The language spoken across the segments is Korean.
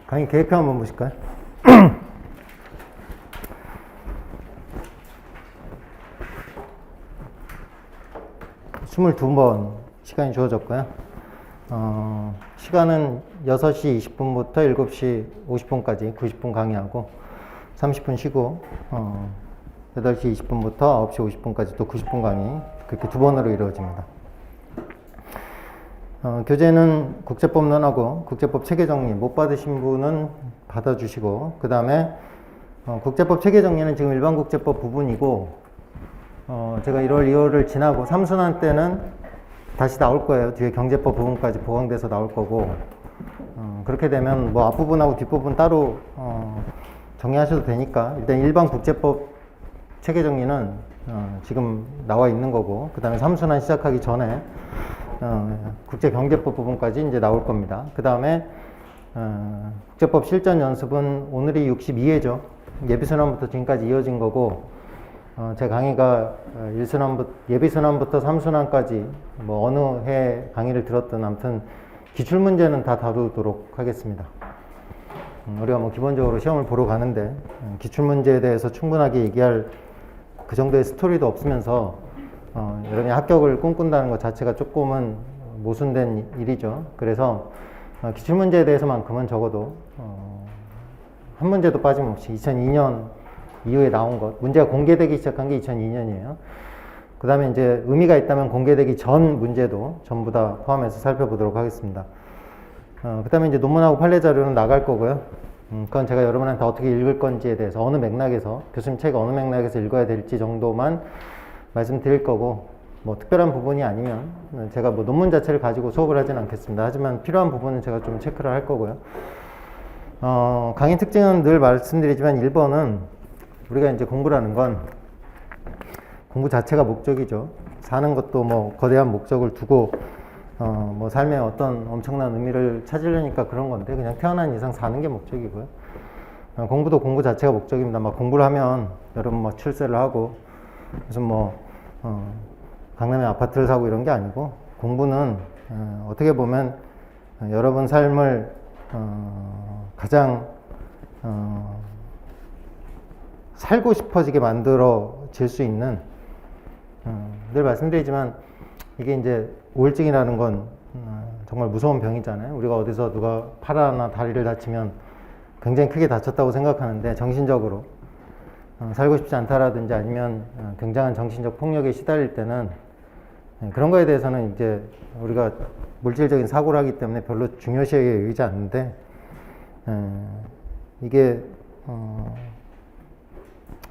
강의 계획표 한번 보실까요? 22번 시간이 주어졌고요. 시간은 6시 20분부터 7시 50분까지 90분 강의하고 30분 쉬고 8시 20분부터 9시 50분까지 또 90분 강의, 그렇게 두 번으로 이루어집니다. 교재는 국제법론하고 국제법 체계정리 못 받으신 분은 받아주시고, 그 다음에 국제법 체계정리는 지금 일반국제법 부분이고, 제가 1월, 2월을 지나고 3순환 때는 다시 나올 거예요. 뒤에 경제법 부분까지 보강돼서 나올 거고, 그렇게 되면 뭐 앞부분하고 뒷부분 따로 정리하셔도 되니까, 일단 일반 국제법 체계정리는 지금 나와 있는 거고, 그 다음에 3순환 시작하기 전에 국제경제법 부분까지 이제 나올 겁니다. 그 다음에 국제법 실전 연습은 오늘이 62회죠. 예비순환부터 지금까지 이어진 거고, 제 강의가 예비순환부터 3순환까지 뭐 어느 해 강의를 들었든 아무튼 기출문제는 다 다루도록 하겠습니다. 우리가 뭐 기본적으로 시험을 보러 가는데 기출문제에 대해서 충분하게 얘기할 그 정도의 스토리도 없으면서 여러분이 합격을 꿈꾼다는 것 자체가 조금은 모순된 일이죠. 그래서 기출문제에 대해서만큼은 적어도 한 문제도 빠짐없이 2002년 이후에 나온 것, 문제가 공개되기 시작한 게 2002년이에요. 그 다음에 이제 의미가 있다면 공개되기 전 문제도 전부 다 포함해서 살펴보도록 하겠습니다. 그 다음에 이제 논문하고 판례 자료는 나갈 거고요. 그건 제가 여러분한테 어떻게 읽을 건지에 대해서 어느 맥락에서, 교수님 책 어느 맥락에서 읽어야 될지 정도만 말씀드릴 거고, 뭐 특별한 부분이 아니면 제가 뭐 논문 자체를 가지고 수업을 하진 않겠습니다. 하지만 필요한 부분은 제가 좀 체크를 할 거고요. 강의 특징은 늘 말씀드리지만 1번은 우리가 이제 공부라는 건 공부 자체가 목적이죠. 사는 것도 뭐 거대한 목적을 두고 뭐 삶에 어떤 엄청난 의미를 찾으려니까 그런 건데, 그냥 태어난 이상 사는 게 목적이고요. 공부도 공부 자체가 목적입니다. 막 공부를 하면 여러분 뭐 출세를 하고 무슨 뭐 강남에 아파트를 사고 이런 게 아니고, 공부는 어떻게 보면 여러분 삶을 가장 살고 싶어지게 만들어질 수 있는, 늘 말씀드리지만 이게 이제 우울증이라는 건 정말 무서운 병이잖아요. 우리가 어디서 누가 팔 하나 다리를 다치면 굉장히 크게 다쳤다고 생각하는데, 정신적으로 살고 싶지 않다라든지 아니면 굉장한 정신적 폭력에 시달릴 때는 그런 거에 대해서는 이제 우리가 물질적인 사고를 하기 때문에 별로 중요시 여기지 않는데, 이게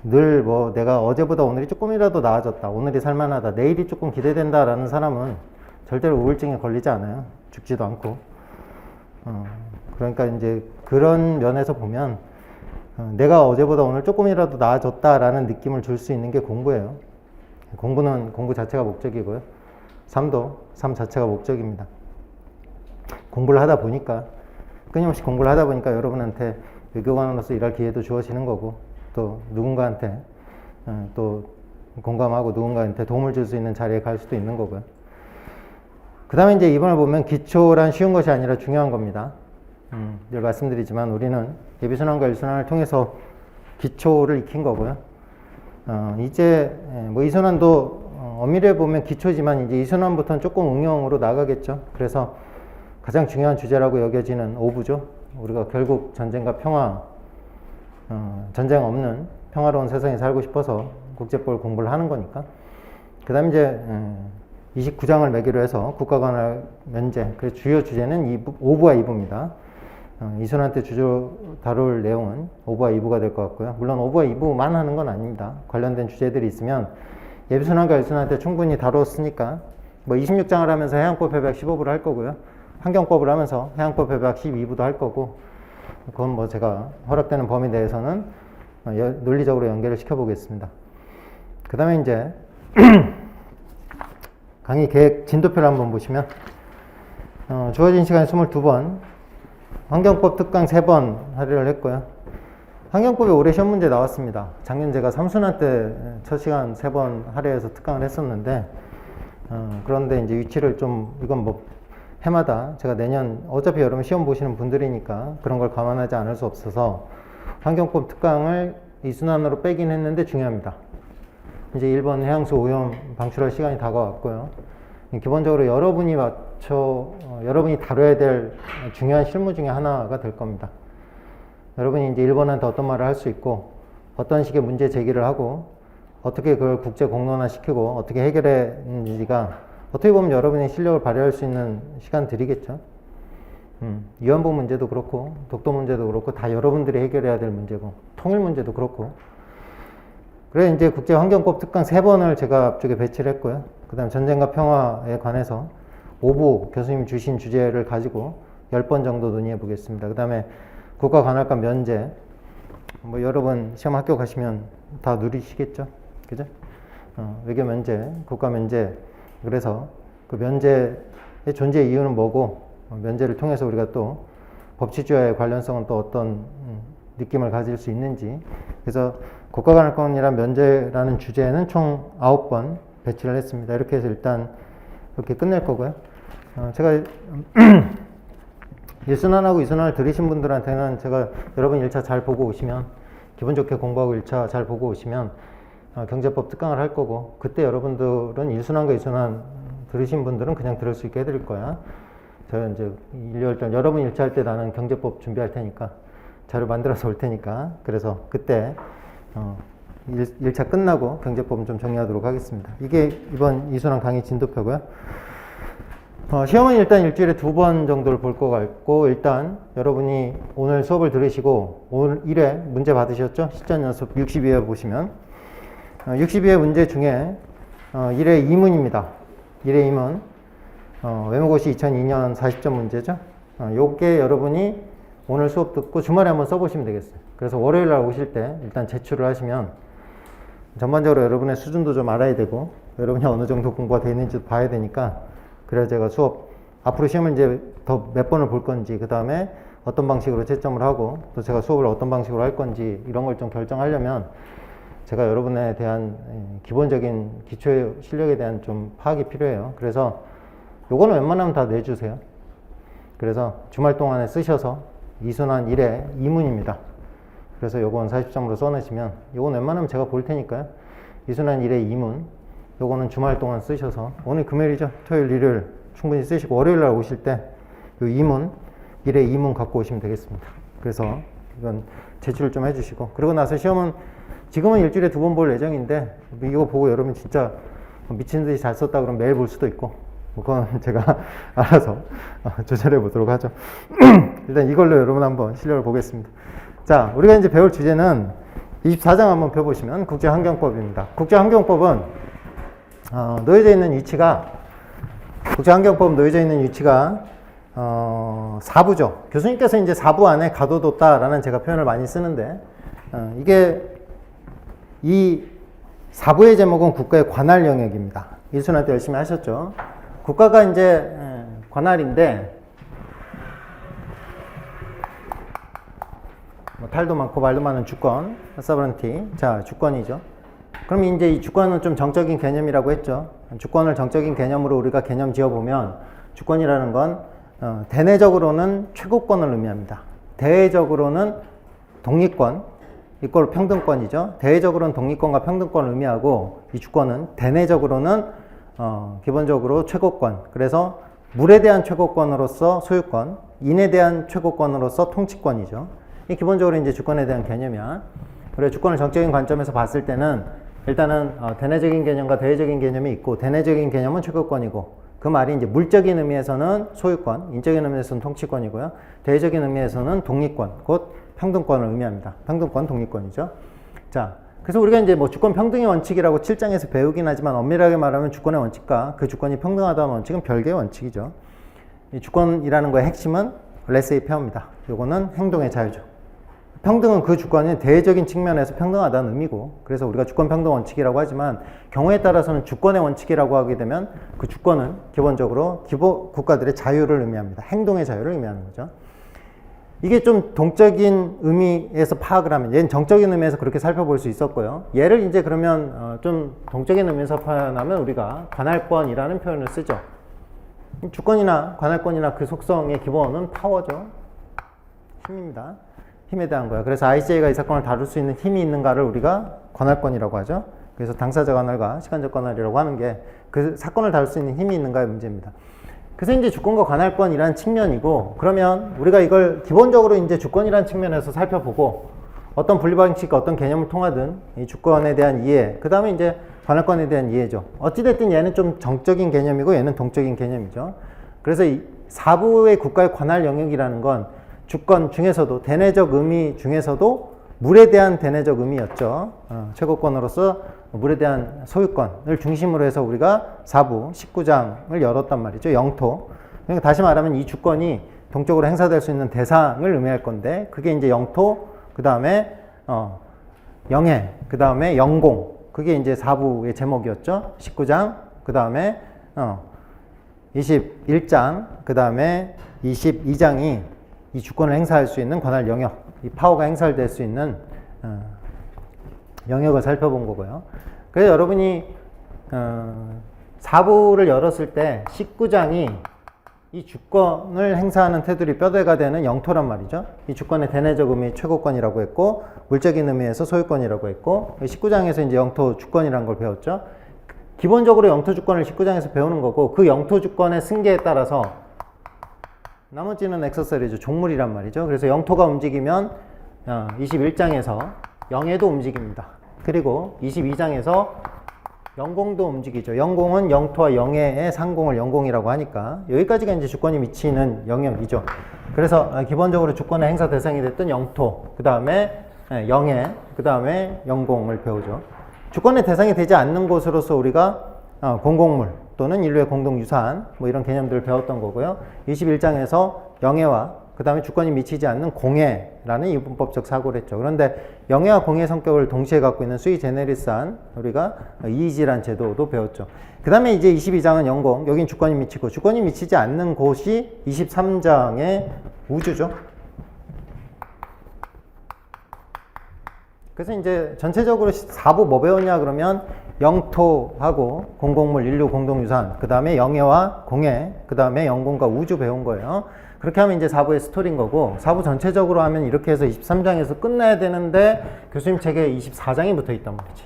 늘 뭐 내가 어제보다 오늘이 조금이라도 나아졌다, 오늘이 살만하다, 내일이 조금 기대된다 라는 사람은 절대로 우울증에 걸리지 않아요. 죽지도 않고. 그러니까 이제 그런 면에서 보면 내가 어제보다 오늘 조금이라도 나아졌다 라는 느낌을 줄 수 있는 게 공부예요. 공부는 공부 자체가 목적이고요. 삶도 삶 자체가 목적입니다. 공부를 하다 보니까, 끊임없이 공부를 하다 보니까 여러분한테 외교관으로서 일할 기회도 주어지는 거고, 또 누군가한테 또 공감하고 누군가한테 도움을 줄 수 있는 자리에 갈 수도 있는 거고요. 그 다음에 이제 2번을 보면 기초란 쉬운 것이 아니라 중요한 겁니다. 늘 말씀드리지만 우리는 예비순환과 일순환을 통해서 기초를 익힌 거고요. 이제 뭐 이순환도 엄밀히 보면 기초지만 이제 이순환부터는 조금 응용으로 나가겠죠. 그래서 가장 중요한 주제라고 여겨지는 5부죠. 우리가 결국 전쟁과 평화, 전쟁 없는 평화로운 세상에 살고 싶어서 국제법을 공부를 하는 거니까. 그 다음에 이제 29장을 매기로 해서 국가관할 면제, 그 주요 주제는 5부와 2부입니다. 이순환 때 주로 다룰 내용은 5부와 2부가 될 것 같고요. 물론 5부와 2부만 하는 건 아닙니다. 관련된 주제들이 있으면 예비순환과 일순환 때 충분히 다뤘으니까 뭐 26장을 하면서 해양법 협약 15부를 할 거고요. 환경법을 하면서 해양법 협약 12부도 할 거고, 그건 뭐 제가 허락되는 범위 내에서는 논리적으로 연결을 시켜보겠습니다. 그 다음에 이제 강의 계획 진도표를 한번 보시면 주어진 시간이 22번, 환경법 특강 3번 할애를 했고요. 환경법에 올해 시험 문제 나왔습니다. 작년 제가 3순환 때 첫 시간 3번 할애해서 특강을 했었는데, 그런데 이제 위치를 좀, 이건 뭐 해마다 제가 내년 어차피 여러분 시험 보시는 분들이니까 그런 걸 감안하지 않을 수 없어서 환경법 특강을 이 순환으로 빼긴 했는데 중요합니다. 이제 1번 해양수 오염 방출할 시간이 다가왔고요. 기본적으로 여러분이 여러분이 다뤄야 될 중요한 실무 중에 하나가 될 겁니다. 여러분이 이제 1번한테 어떤 말을 할 수 있고 어떤 식의 문제 제기를 하고 어떻게 그걸 국제 공론화 시키고 어떻게 해결했는지가 어떻게 보면 여러분의 실력을 발휘할 수 있는 시간들이겠죠. 위안부 문제도 그렇고 독도 문제도 그렇고 다 여러분들이 해결해야 될 문제고 통일 문제도 그렇고. 그래 이제 국제환경법 특강 3번을 제가 앞쪽에 배치를 했고요. 그 다음 전쟁과 평화에 관해서 5부 교수님 주신 주제를 가지고 10번 정도 논의해 보겠습니다. 그 다음에 국가관할권 면제, 뭐 여러분 시험 학교 가시면 다 누리시겠죠. 그죠? 외교 면제, 국가 면제. 그래서 그 면제의 존재 이유는 뭐고, 면제를 통해서 우리가 또 법치주의와의 관련성은 또 어떤 느낌을 가질 수 있는지. 그래서 국가관할권이란 면제라는 주제는 총 9번 배치를 했습니다. 이렇게 해서 일단 이렇게 끝낼 거고요. 제가 1순환하고 2순환을 들으신 분들한테는 제가 여러분 1차 잘 보고 오시면, 기분 좋게 공부하고 1차 잘 보고 오시면 경제법 특강을 할 거고, 그때 여러분들은 1순환과 2순환 들으신 분들은 그냥 들을 수 있게 해드릴 거야. 제가 이제 1월 여러분 1차 할 때 나는 경제법 준비할 테니까 자료 만들어서 올 테니까, 그래서 그때 1차 끝나고 경제법은 좀 정리하도록 하겠습니다. 이게 이번 2순환 강의 진도표고요. 시험은 일단 일주일에 2번 정도를 볼 것 같고, 일단 여러분이 오늘 수업을 들으시고 오늘 1회 문제 받으셨죠? 실전 연습 62회 보시면 62회 문제 중에 1회 2문입니다. 1회 2문 외모고시 2002년 40점 문제죠. 요게 여러분이 오늘 수업 듣고 주말에 한번 써보시면 되겠어요. 그래서 월요일 날 오실 때 일단 제출을 하시면 전반적으로 여러분의 수준도 좀 알아야 되고 여러분이 어느 정도 공부가 되어 있는지도 봐야 되니까, 그래야 제가 수업 앞으로 시험을 이제 더 몇 번을 볼 건지, 그 다음에 어떤 방식으로 채점을 하고 또 제가 수업을 어떤 방식으로 할 건지 이런 걸 좀 결정하려면 제가 여러분에 대한 기본적인 기초 실력에 대한 좀 파악이 필요해요. 그래서 요거는 웬만하면 다 내주세요. 그래서 주말 동안에 쓰셔서 2순환 1회 2문입니다. 그래서 요건 40점으로 써내시면, 요건 웬만하면 제가 볼 테니까요. 2순환 1회 2문, 요거는 주말 동안 쓰셔서 오늘 금요일이죠. 토요일, 일요일 충분히 쓰시고 월요일 날 오실 때 요 2문, 1회 2문 갖고 오시면 되겠습니다. 그래서 이건 제출을 좀 해주시고, 그리고 나서 시험은 지금은 일주일에 2번 볼 예정인데 이거 보고 여러분 진짜 미친 듯이 잘 썼다 그러면 매일 볼 수도 있고, 그건 제가 알아서 조절해 보도록 하죠. 일단 이걸로 여러분 한번 실력을 보겠습니다. 자, 우리가 이제 배울 주제는 24장 한번 펴보시면 국제환경법입니다. 국제환경법은 놓여져 있는 위치가, 국제환경법 놓여져 있는 위치가 4부죠. 교수님께서 이제 4부 안에 가둬뒀다라는 제가 표현을 많이 쓰는데, 이게 이 4부의 제목은 국가의 관할 영역입니다. 1순환 때 열심히 하셨죠. 국가가 이제 관할인데, 뭐 탈도 많고 말도 많은 주권, sovereignty. 자, 주권이죠. 그럼 이제 이 주권은 좀 정적인 개념이라고 했죠. 주권을 정적인 개념으로 우리가 개념 지어보면, 주권이라는 건 대내적으로는 최고권을 의미합니다. 대외적으로는 독립권, 이걸 평등권이죠. 대외적으로는 독립권과 평등권을 의미하고, 이 주권은 대내적으로는 기본적으로 최고권, 그래서 물에 대한 최고권으로서 소유권, 인에 대한 최고권으로서 통치권이죠. 이 기본적으로 이제 주권에 대한 개념이야. 그래서 주권을 정적인 관점에서 봤을 때는 일단은 대내적인 개념과 대외적인 개념이 있고, 대내적인 개념은 최고권이고, 그 말이 이제 물적인 의미에서는 소유권, 인적인 의미에서는 통치권이고요. 대외적인 의미에서는 독립권, 곧 평등권을 의미합니다. 평등권, 독립권이죠. 자, 그래서 우리가 이제 뭐 주권 평등의 원칙이라고 7장에서 배우긴 하지만 엄밀하게 말하면 주권의 원칙과 그 주권이 평등하다는 원칙은 별개의 원칙이죠. 이 주권이라는 거의 핵심은 laissez-faire입니다. 요거는 행동의 자유죠. 평등은 그 주권이 대외적인 측면에서 평등하다는 의미고, 그래서 우리가 주권 평등 원칙이라고 하지만 경우에 따라서는 주권의 원칙이라고 하게 되면 그 주권은 기본적으로 국가들의 자유를 의미합니다. 행동의 자유를 의미하는 거죠. 이게 좀 동적인 의미에서 파악을 하면, 얘는 정적인 의미에서 그렇게 살펴볼 수 있었고요. 얘를 이제 그러면 좀 동적인 의미에서 표현하면 우리가 관할권이라는 표현을 쓰죠. 주권이나 관할권이나 그 속성의 기본은 파워죠. 힘입니다. 힘에 대한 거야. 그래서 ICA가 이 사건을 다룰 수 있는 힘이 있는가를 우리가 관할권이라고 하죠. 그래서 당사자 관할과 시간적 관할이라고 하는 게 그 사건을 다룰 수 있는 힘이 있는가의 문제입니다. 그래서 이제 주권과 관할권이라는 측면이고, 그러면 우리가 이걸 기본적으로 이제 주권이라는 측면에서 살펴보고, 어떤 분리 방식과 어떤 개념을 통하든 이 주권에 대한 이해, 그 다음에 이제 관할권에 대한 이해죠. 어찌됐든 얘는 좀 정적인 개념이고 얘는 동적인 개념이죠. 그래서 이 사부의 국가의 관할 영역이라는 건 주권 중에서도 대내적 의미 중에서도 물에 대한 대내적 의미였죠. 최고권으로서 물에 대한 소유권을 중심으로 해서 우리가 사부 19장을 열었단 말이죠. 영토. 그러니까 다시 말하면 이 주권이 동적으로 행사될 수 있는 대상을 의미할 건데, 그게 이제 영토, 그 다음에 영해, 그 다음에 영공. 그게 이제 사부의 제목이었죠. 19장, 그 다음에 21장, 그 다음에 22장이 이 주권을 행사할 수 있는 관할 영역, 이 파워가 행사될 수 있는 영역을 살펴본 거고요. 그래서 여러분이 4부를 열었을 때 19장이 이 주권을 행사하는 테두리 뼈대가 되는 영토란 말이죠. 이 주권의 대내적 의미 최고권이라고 했고, 물적인 의미에서 소유권이라고 했고, 19장에서 이제 영토 주권이라는 걸 배웠죠. 기본적으로 영토 주권을 19장에서 배우는 거고, 그 영토 주권의 승계에 따라서 나머지는 액세서리죠. 종물이란 말이죠. 그래서 영토가 움직이면 21장에서 영해도 움직입니다. 그리고 22장에서 영공도 움직이죠. 영공은 영토와 영해의 상공을 영공이라고 하니까 여기까지가 이제 주권이 미치는 영역이죠. 그래서 기본적으로 주권의 행사 대상이 됐던 영토, 그 다음에 영해, 그 다음에 영공을 배우죠. 주권의 대상이 되지 않는 곳으로서 우리가 공공물 또는 인류의 공동유산 뭐 이런 개념들을 배웠던 거고요. 21장에서 영해와 그 다음에 주권이 미치지 않는 공해라는 이분법적 사고를 했죠. 그런데 영해와 공해 성격을 동시에 갖고 있는 수이 제네리스한 우리가 이의지란 제도도 배웠죠. 그 다음에 이제 22장은 영공, 여긴 주권이 미치고, 주권이 미치지 않는 곳이 23장의 우주죠. 그래서 이제 전체적으로 4부 뭐 배웠냐 그러면 영토하고 공공물, 인류 공동유산, 그 다음에 영해와 공해, 그 다음에 영공과 우주 배운 거예요. 그렇게 하면 이제 4부의 스토리인 거고, 4부 전체적으로 하면 이렇게 해서 23장에서 끝나야 되는데 교수님 책에 24장이 붙어 있단 말이지.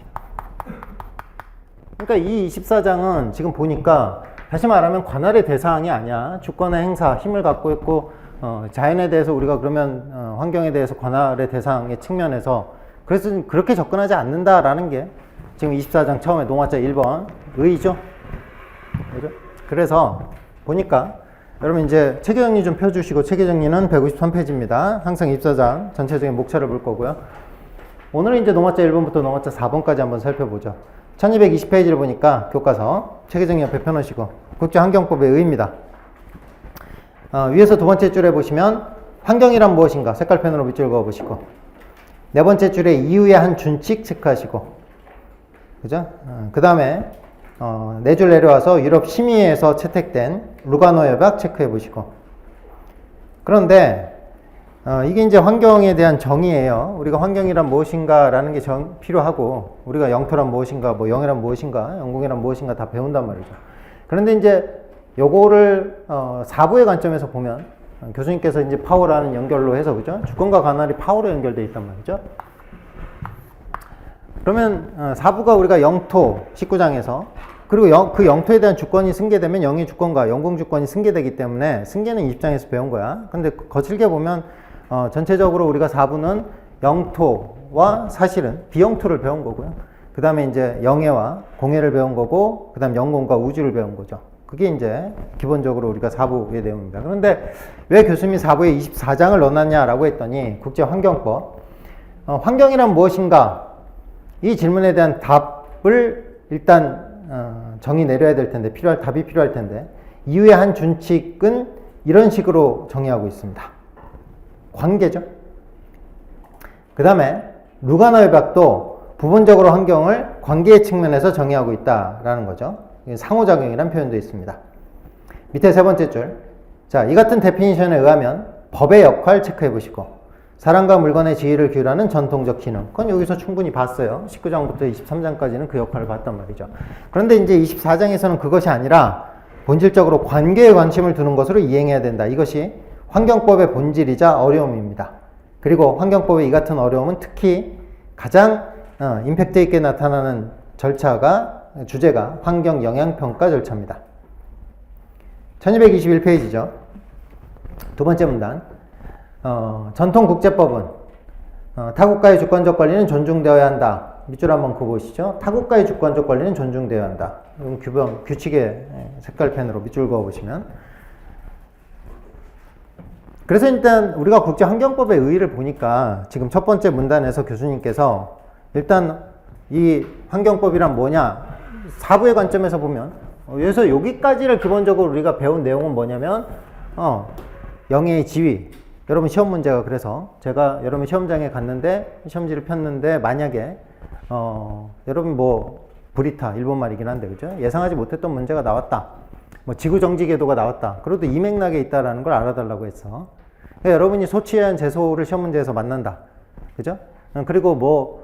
그러니까 이 24장은 지금 보니까 다시 말하면 관할의 대상이 아니야. 주권의 행사, 힘을 갖고 있고 자연에 대해서 우리가 그러면 환경에 대해서 관할의 대상의 측면에서 그래서 그렇게 접근하지 않는다라는 게 지금 24장 처음에 농화자 1번 의의죠. 그죠? 그래서 보니까 여러분 이제 체계정리 좀 펴주시고, 체계정리는 153페이지입니다. 항상 24장 전체적인 목차를 볼 거고요. 오늘은 이제 농화자 1번부터 농화자 4번까지 한번 살펴보죠. 1220페이지를 보니까 교과서 체계정리 옆에 펴놓으시고, 국제환경법의 의의입니다. 위에서 두 번째 줄에 보시면 환경이란 무엇인가 색깔펜으로 밑줄 그어보시고, 네 번째 줄에 이유의 한 준칙 체크하시고, 그죠? 그 다음에 네 줄 내려와서 유럽 심의에서 채택된 루가노 협약 체크해 보시고, 그런데 이게 이제 환경에 대한 정의예요. 우리가 환경이란 무엇인가 라는 게 필요하고, 우리가 영토란 무엇인가, 뭐 영해란 무엇인가, 영공이란 무엇인가 다 배운단 말이죠. 그런데 이제 요거를 4부의 관점에서 보면 교수님께서 이제 파워라는 연결로 해서, 그죠? 주권과 관할이 파워로 연결되어 있단 말이죠. 그러면 4부가 우리가 영토 19장에서, 그리고 그 영토에 대한 주권이 승계되면 영의 주권과 영공 주권이 승계되기 때문에 승계는 20장에서 배운 거야. 근데 거칠게 보면 전체적으로 우리가 4부는 영토와 사실은 비영토를 배운 거고요. 그 다음에 이제 영해와 공해를 배운 거고, 그 다음 영공과 우주를 배운 거죠. 그게 이제 기본적으로 우리가 4부의 내용입니다. 그런데 왜 교수님이 4부에 24장을 넣어놨냐라고 했더니, 국제환경법, 환경이란 무엇인가? 이 질문에 대한 답을 일단 정의 내려야 될 텐데, 답이 필요할 텐데, 이유의 한 준칙은 이런 식으로 정의하고 있습니다. 관계죠. 그 다음에 루가노 협약도 부분적으로 환경을 관계의 측면에서 정의하고 있다라는 거죠. 상호작용이라는 표현도 있습니다. 밑에 세 번째 줄. 자, 이 같은 데피니션에 의하면 법의 역할 체크해 보시고, 사람과 물건의 지위를 규율하는 전통적 기능. 그건 여기서 충분히 봤어요. 19장부터 23장까지는 그 역할을 봤단 말이죠. 그런데 이제 24장에서는 그것이 아니라 본질적으로 관계에 관심을 두는 것으로 이행해야 된다. 이것이 환경법의 본질이자 어려움입니다. 그리고 환경법의 이 같은 어려움은 특히 가장 임팩트 있게 나타나는 주제가 환경영향평가 절차입니다. 1221페이지죠. 두 번째 문단. 전통국제법은 타국가의 주권적 권리는 존중되어야 한다. 밑줄 한번 그어보시죠. 타국가의 주권적 권리는 존중되어야 한다. 규칙의 색깔펜으로 밑줄 그어보시면. 그래서 일단 우리가 국제환경법의 의의를 보니까 지금 첫 번째 문단에서 교수님께서 일단 이 환경법이란 뭐냐, 사부의 관점에서 보면 여기서 여기까지를 기본적으로 우리가 배운 내용은 뭐냐면 영예의 지위. 여러분 시험 문제가 그래서 제가 여러분 시험장에 갔는데 시험지를 폈는데 만약에 여러분 뭐 브리타 일본말이긴 한데 그죠? 예상하지 못했던 문제가 나왔다. 뭐 지구정지 궤도가 나왔다. 그래도 이 맥락에 있다라는 걸 알아달라고 했어. 그러니까 여러분이 소치해안 제소를 시험 문제에서 만난다. 그죠? 그리고 뭐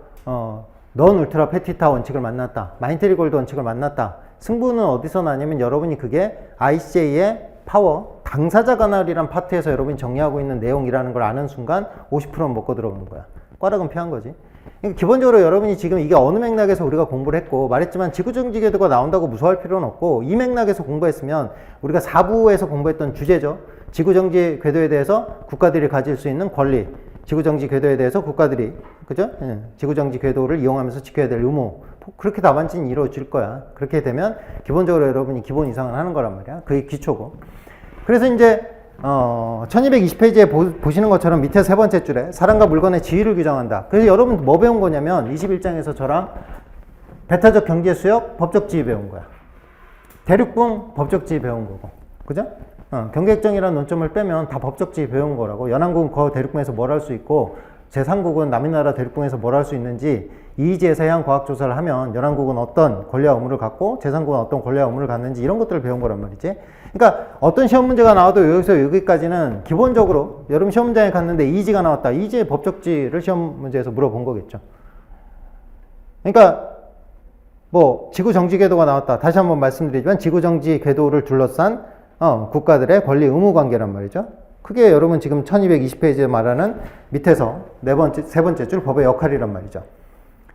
넌 울트라 페티타 원칙을 만났다. 마인테리 골드 원칙을 만났다. 승부는 어디서 나냐면 여러분이 그게 ICJ의 파워, 당사자 관할이란 파트에서 여러분이 정리하고 있는 내용이라는 걸 아는 순간 50%는 먹고 들어오는 거야. 꽈락은 피한 거지. 그러니까 기본적으로 여러분이 지금 이게 어느 맥락에서 우리가 공부를 했고 말했지만 지구정지 궤도가 나온다고 무서워할 필요는 없고 이 맥락에서 공부했으면 우리가 4부에서 공부했던 주제죠. 지구정지 궤도에 대해서 국가들이 가질 수 있는 권리, 지구정지 궤도에 대해서 국가들이 그죠? 지구정지 궤도를 이용하면서 지켜야 될 의무, 그렇게 답안지는 이루어질 거야. 그렇게 되면 기본적으로 여러분이 기본 이상은 하는 거란 말이야. 그게 기초고. 그래서 이제 1220페이지에 보시는 것처럼 밑에 세 번째 줄에 사람과 물건의 지위를 규정한다. 그래서 여러분 뭐 배운 거냐면 21장에서 저랑 배타적 경제 수역 법적 지위 배운 거야. 대륙붕 법적 지위 배운 거고. 그죠? 경계획정이라는 논점을 빼면 다 법적 지위 배운 거라고. 연안국은 그 대륙붕에서 뭘 할 수 있고 제3국은 남의 나라 대륙붕에서 뭘 할 수 있는지 이의지에서 해양 과학조사를 하면 연안국은 어떤 권리와 의무를 갖고 제3국은 어떤 권리와 의무를 갖는지 이런 것들을 배운 거란 말이지. 그러니까 어떤 시험 문제가 나와도 여기서 여기까지는 기본적으로 여러분 시험 문제에 갔는데 이의지가 나왔다. 이의지의 법적지를 시험 문제에서 물어본 거겠죠. 그러니까 뭐 지구정지 궤도가 나왔다. 다시 한번 말씀드리지만 지구정지 궤도를 둘러싼 국가들의 권리 의무 관계란 말이죠. 그게 여러분 지금 1220페이지에 말하는 밑에서 세 번째 줄 법의 역할이란 말이죠.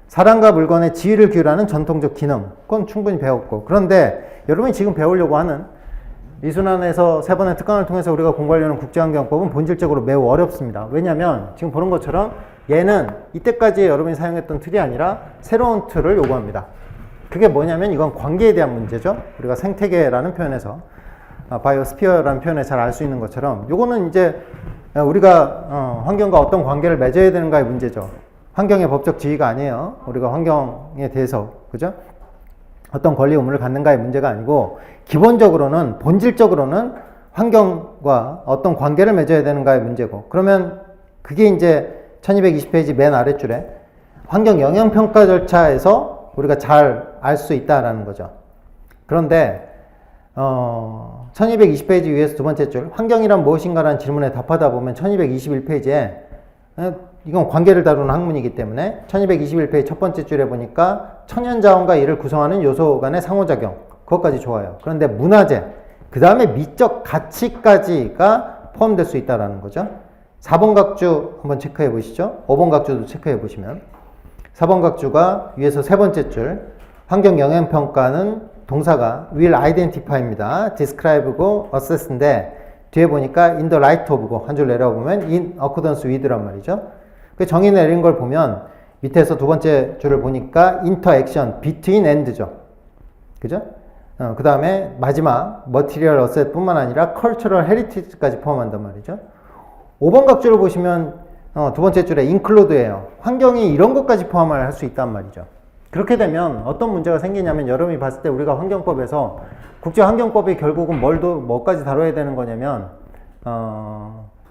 사람과 물건의 지위를 기울하는 전통적 기능, 그건 충분히 배웠고, 그런데 여러분이 지금 배우려고 하는 이순환에서 세 번의 특강을 통해서 우리가 공부하려는 국제환경법은 본질적으로 매우 어렵습니다. 왜냐하면 지금 보는 것처럼 얘는 이때까지 여러분이 사용했던 툴이 아니라 새로운 툴을 요구합니다. 그게 뭐냐면 이건 관계에 대한 문제죠. 우리가 생태계라는 표현에서 바이오스피어라는 표현에 잘 알 수 있는 것처럼 요거는 이제 우리가 환경과 어떤 관계를 맺어야 되는가의 문제죠. 환경의 법적 지위가 아니에요. 우리가 환경에 대해서 그죠? 어떤 권리 의무를 갖는가의 문제가 아니고 기본적으로는 본질적으로는 환경과 어떤 관계를 맺어야 되는가의 문제고, 그러면 그게 이제 1220페이지 맨 아랫줄에 환경 영향 평가 절차에서 우리가 잘 알 수 있다라는 거죠. 그런데 1220페이지 위에서 두 번째 줄 환경이란 무엇인가라는 질문에 답하다 보면 1221페이지에 이건 관계를 다루는 학문이기 때문에 1221페이지 첫 번째 줄에 보니까 천연자원과 이를 구성하는 요소 간의 상호작용, 그것까지 좋아요. 그런데 문화재, 그 다음에 미적 가치까지가 포함될 수 있다는 거죠. 4번 각주 한번 체크해 보시죠. 5번 각주도 체크해 보시면 4번 각주가 위에서 세 번째 줄 환경 영향평가는 동사가 will identify입니다. describe고 assess인데 뒤에 보니까 in the light of고 한 줄 내려보면 in accordance with란 말이죠. 그 정의 내린 걸 보면 밑에서 두 번째 줄을 보니까 interaction between and죠. 그죠? 그 다음에 마지막 material asset 뿐만 아니라 cultural heritage까지 포함한단 말이죠. 5번 각주를 보시면 두 번째 줄에 include예요. 환경이 이런 것까지 포함을 할 수 있단 말이죠. 그렇게 되면 어떤 문제가 생기냐면 여러분이 봤을 때 우리가 환경법에서 국제환경법이 결국은 뭐까지 다뤄야 되는 거냐면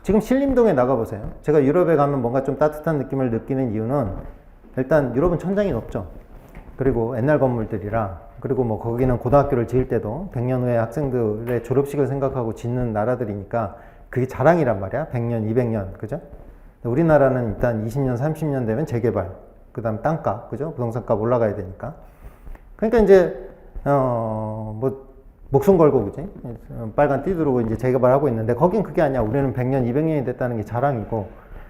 지금 신림동에 나가보세요. 제가 유럽에 가면 뭔가 좀 따뜻한 느낌을 느끼는 이유는 일단 유럽은 천장이 높죠. 그리고 옛날 건물들이라, 그리고 뭐 거기는 고등학교를 지을 때도 100년 후에 학생들의 졸업식을 생각하고 짓는 나라들이니까 그게 자랑이란 말이야. 100년, 200년, 그죠? 우리나라는 일단 20년, 30년 되면 재개발, 그 다음 땅값, 그죠? 부동산 값 올라가야 되니까. 그러니까 이제, 목숨 걸고 그지? 빨간 띠 두르고 이제 재개발 하고 있는데 거긴 그게 아니야. 우리는 100년, 200년이 됐다는 게 자랑이고.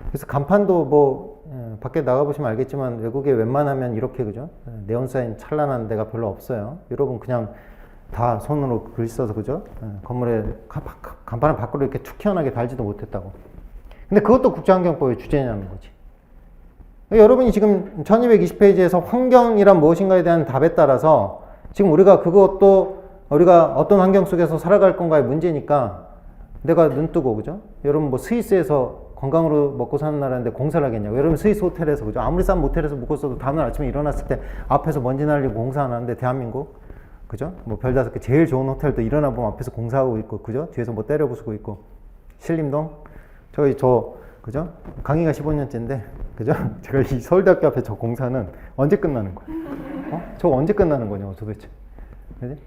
그래서 간판도 뭐 밖에 나가보시면 알겠지만 외국에 웬만하면 이렇게 그죠? 네온사인 찬란한 데가 별로 없어요. 유럽은 그냥 다 손으로 글 써서 그죠? 건물에 간판을 밖으로 이렇게 툭 튀어나게 달지도 못했다고. 근데 그것도 국제환경법의 주제냐는 거지. 여러분이 지금 1220페이지에서 환경이란 무엇인가에 대한 답에 따라서 지금 우리가 그것도 우리가 어떤 환경 속에서 살아갈 건가의 문제니까 내가 눈 뜨고 그죠? 여러분 뭐 스위스에서 건강으로 먹고 사는 나라인데 공사를 하겠냐고. 여러분 스위스 호텔에서 그죠? 아무리 싼 모텔에서 묵고 있어도 다음날 아침에 일어났을 때 앞에서 먼지 날리고 공사 안 하는데 대한민국 그죠? 뭐 별 5개 제일 좋은 호텔도 일어나 보면 앞에서 공사하고 있고 그죠? 뒤에서 뭐 때려 부수고 있고. 신림동 저 그죠? 강의가 15년째인데 그죠? 제가 이 서울대학교 앞에 저 공사는 언제 끝나는 거야? 저거 언제 끝나는 거냐고 도대체. 그지?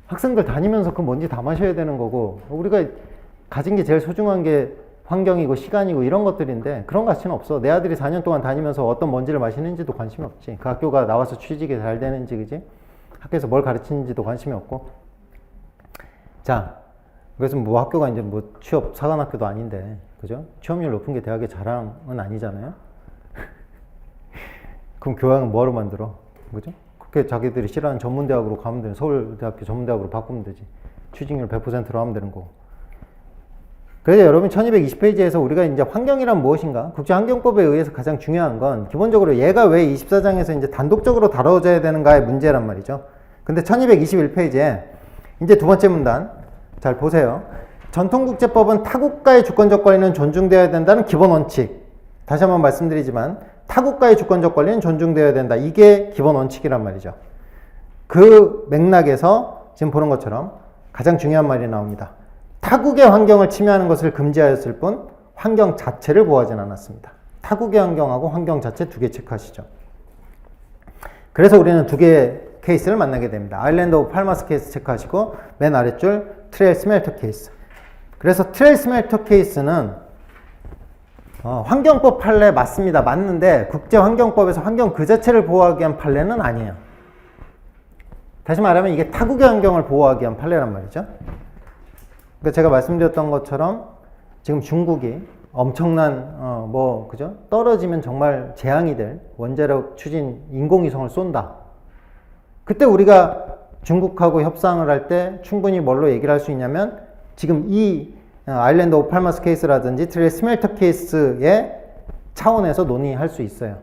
학생들 다니면서 그 먼지 다 마셔야 되는 거고 우리가 가진 게 제일 소중한 게 환경이고 시간이고 이런 것들인데 그런 가치는 없어. 내 아들이 4년 동안 다니면서 어떤 먼지를 마시는지도 관심이 없지. 그 학교가 나와서 취직이 잘 되는지 그지? 학교에서 뭘 가르치는지도 관심이 없고. 자, 그래서 뭐 학교가 이제 뭐 취업 사관학교도 아닌데 그죠? 취업률 높은 게 대학의 자랑은 아니잖아요. 그럼 교양은 뭐하러 만들어? 그죠? 그렇게 자기들이 싫어하는 전문대학으로 가면 되는 서울대학교 전문대학으로 바꾸면 되지. 취직률 100%로 하면 되는 거고. 그래서 여러분 1220페이지에서 우리가 이제 환경이란 무엇인가? 국제환경법에 의해서 가장 중요한 건 기본적으로 얘가 왜 24장에서 이제 단독적으로 다뤄져야 되는가의 문제란 말이죠. 근데 1221페이지에 이제 두 번째 문단 잘 보세요. 전통국제법은 타국가의 주권적 권리는 존중되어야 된다는 기본 원칙. 다시 한번 말씀드리지만 타국가의 주권적 권리는 존중되어야 된다. 이게 기본 원칙이란 말이죠. 그 맥락에서 지금 보는 것처럼 가장 중요한 말이 나옵니다. 타국의 환경을 침해하는 것을 금지하였을 뿐 환경 자체를 보호하진 않았습니다. 타국의 환경하고 환경 자체 두 개 체크하시죠. 그래서 우리는 두 개의 케이스를 만나게 됩니다. 아일랜드 오브 팔마스 케이스 체크하시고 맨 아랫줄 트레일 스멜터 케이스. 그래서 트레일 스멜터 케이스는 환경법 판례 맞습니다. 맞는데 국제환경법에서 환경 그 자체를 보호하기 위한 판례는 아니에요. 다시 말하면 이게 타국의 환경을 보호하기 위한 판례란 말이죠. 그러니까 제가 말씀드렸던 것처럼 지금 중국이 엄청난 그죠? 떨어지면 정말 재앙이 될 원자력 추진 인공위성을 쏜다. 그때 우리가 중국하고 협상을 할 때 충분히 뭘로 얘기를 할 수 있냐면 지금 이 아일랜드 오브 팔마스 케이스라든지 트레일 스멜터 케이스의 차원에서 논의할 수 있어요.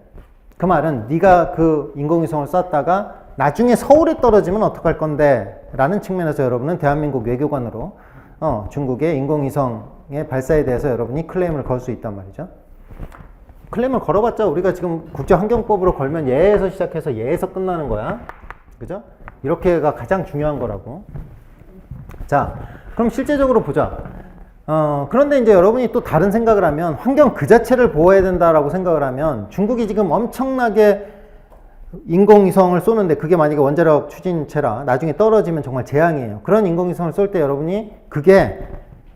그 말은 네가 그 인공위성을 쐈다가 나중에 서울에 떨어지면 어떡할 건데 라는 측면에서 여러분은 대한민국 외교관으로 중국의 인공위성의 발사에 대해서 여러분이 클레임을 걸 수 있단 말이죠. 클레임을 걸어봤자 우리가 지금 국제환경법으로 걸면 예에서 시작해서 예에서 끝나는 거야. 그죠? 이렇게가 가장 중요한 거라고. 자, 그럼 실제적으로 보자. 그런데 이제 여러분이 또 다른 생각을 하면 환경 그 자체를 보호해야 된다라고 생각을 하면 중국이 지금 엄청나게 인공위성을 쏘는데 그게 만약에 원자력 추진체라 나중에 떨어지면 정말 재앙이에요. 그런 인공위성을 쏠 때 여러분이 그게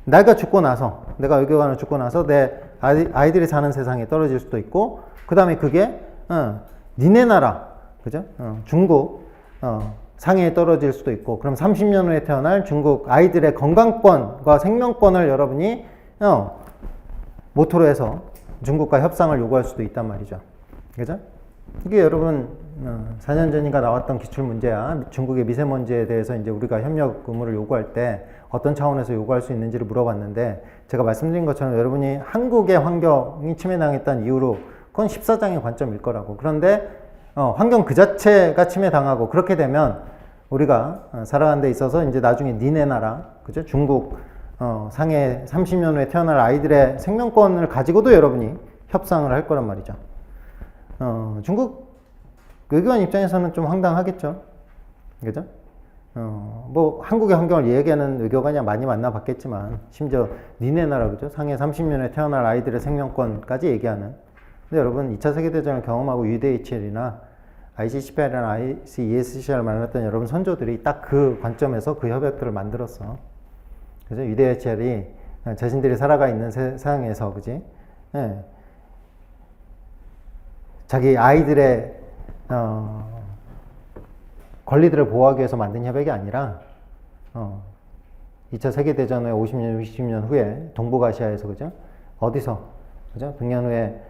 내가 죽고 나서 내가 외교관을 죽고 나서 내 아이들이 사는 세상에 떨어질 수도 있고 그 다음에 그게 니네 나라 그죠? 중국 상해에 떨어질 수도 있고 그럼 30년 후에 태어날 중국 아이들의 건강권과 생명권을 여러분이 모토로 해서 중국과 협상을 요구할 수도 있단 말이죠. 그죠? 이게 여러분 4년 전인가 나왔던 기출문제야. 중국의 미세먼지에 대해서 이제 우리가 협력 의무를 요구할 때 어떤 차원에서 요구할 수 있는지를 물어봤는데 제가 말씀드린 것처럼 여러분이 한국의 환경이 침해당했다는 이유로 그건 14장의 관점일 거라고. 그런데 환경 그 자체가 침해당하고 그렇게 되면 우리가 살아가는 데 있어서 이제 나중에 니네 나라 그죠? 중국 상해 30년 후에 태어날 아이들의 생명권을 가지고도 여러분이 협상을 할 거란 말이죠. 중국 외교관 입장에서는 좀 황당하겠죠. 그죠? 뭐 한국의 환경을 얘기하는 외교관이 많이 만나봤겠지만 심지어 니네 나라 그죠? 상해 30년에 태어날 아이들의 생명권까지 얘기하는. 근데 여러분 2차 세계대전을 경험하고 UDHL이나 ICCPR이나 ICESCR을 만났던 여러분 선조들이 딱 그 관점에서 그 협약들을 만들었어. 그죠? UDHL이 자신들이 살아가 있는 세상에서 그지? 예. 자기 아이들의 권리들을 보호하기 위해서 만든 협약이 아니라 2차 세계대전 후에 50년, 60년 후에 동북아시아에서, 그죠? 어디서, 그죠? 100년 후에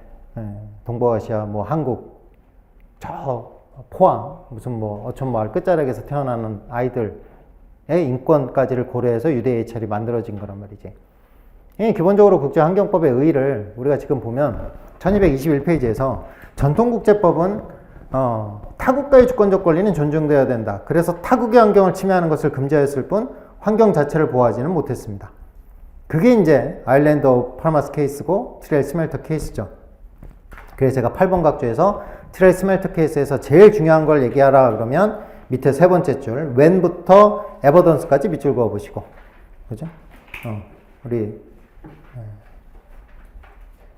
동북아시아, 뭐 한국, 저 포항, 무슨 뭐 어촌 마을 끝자락에서 태어나는 아이들의 인권까지를 고려해서 UDHR이 만들어진 거란 말이지. 기본적으로 국제환경법의 의의를 우리가 지금 보면 1221페이지에서 전통국제법은 타국가의 주권적 권리는 존중되어야 된다. 그래서 타국의 환경을 침해하는 것을 금지하였을 뿐 환경 자체를 보호하지는 못했습니다. 그게 이제 아일랜드 오브 파마스 케이스고 트레일 스멜터 케이스죠. 그래서 제가 8번 각주에서 트레일 스멜터 케이스에서 제일 중요한 걸 얘기하라 그러면 밑에 세 번째 줄 when부터 evidence까지 밑줄 그어보시고, 그죠? 우리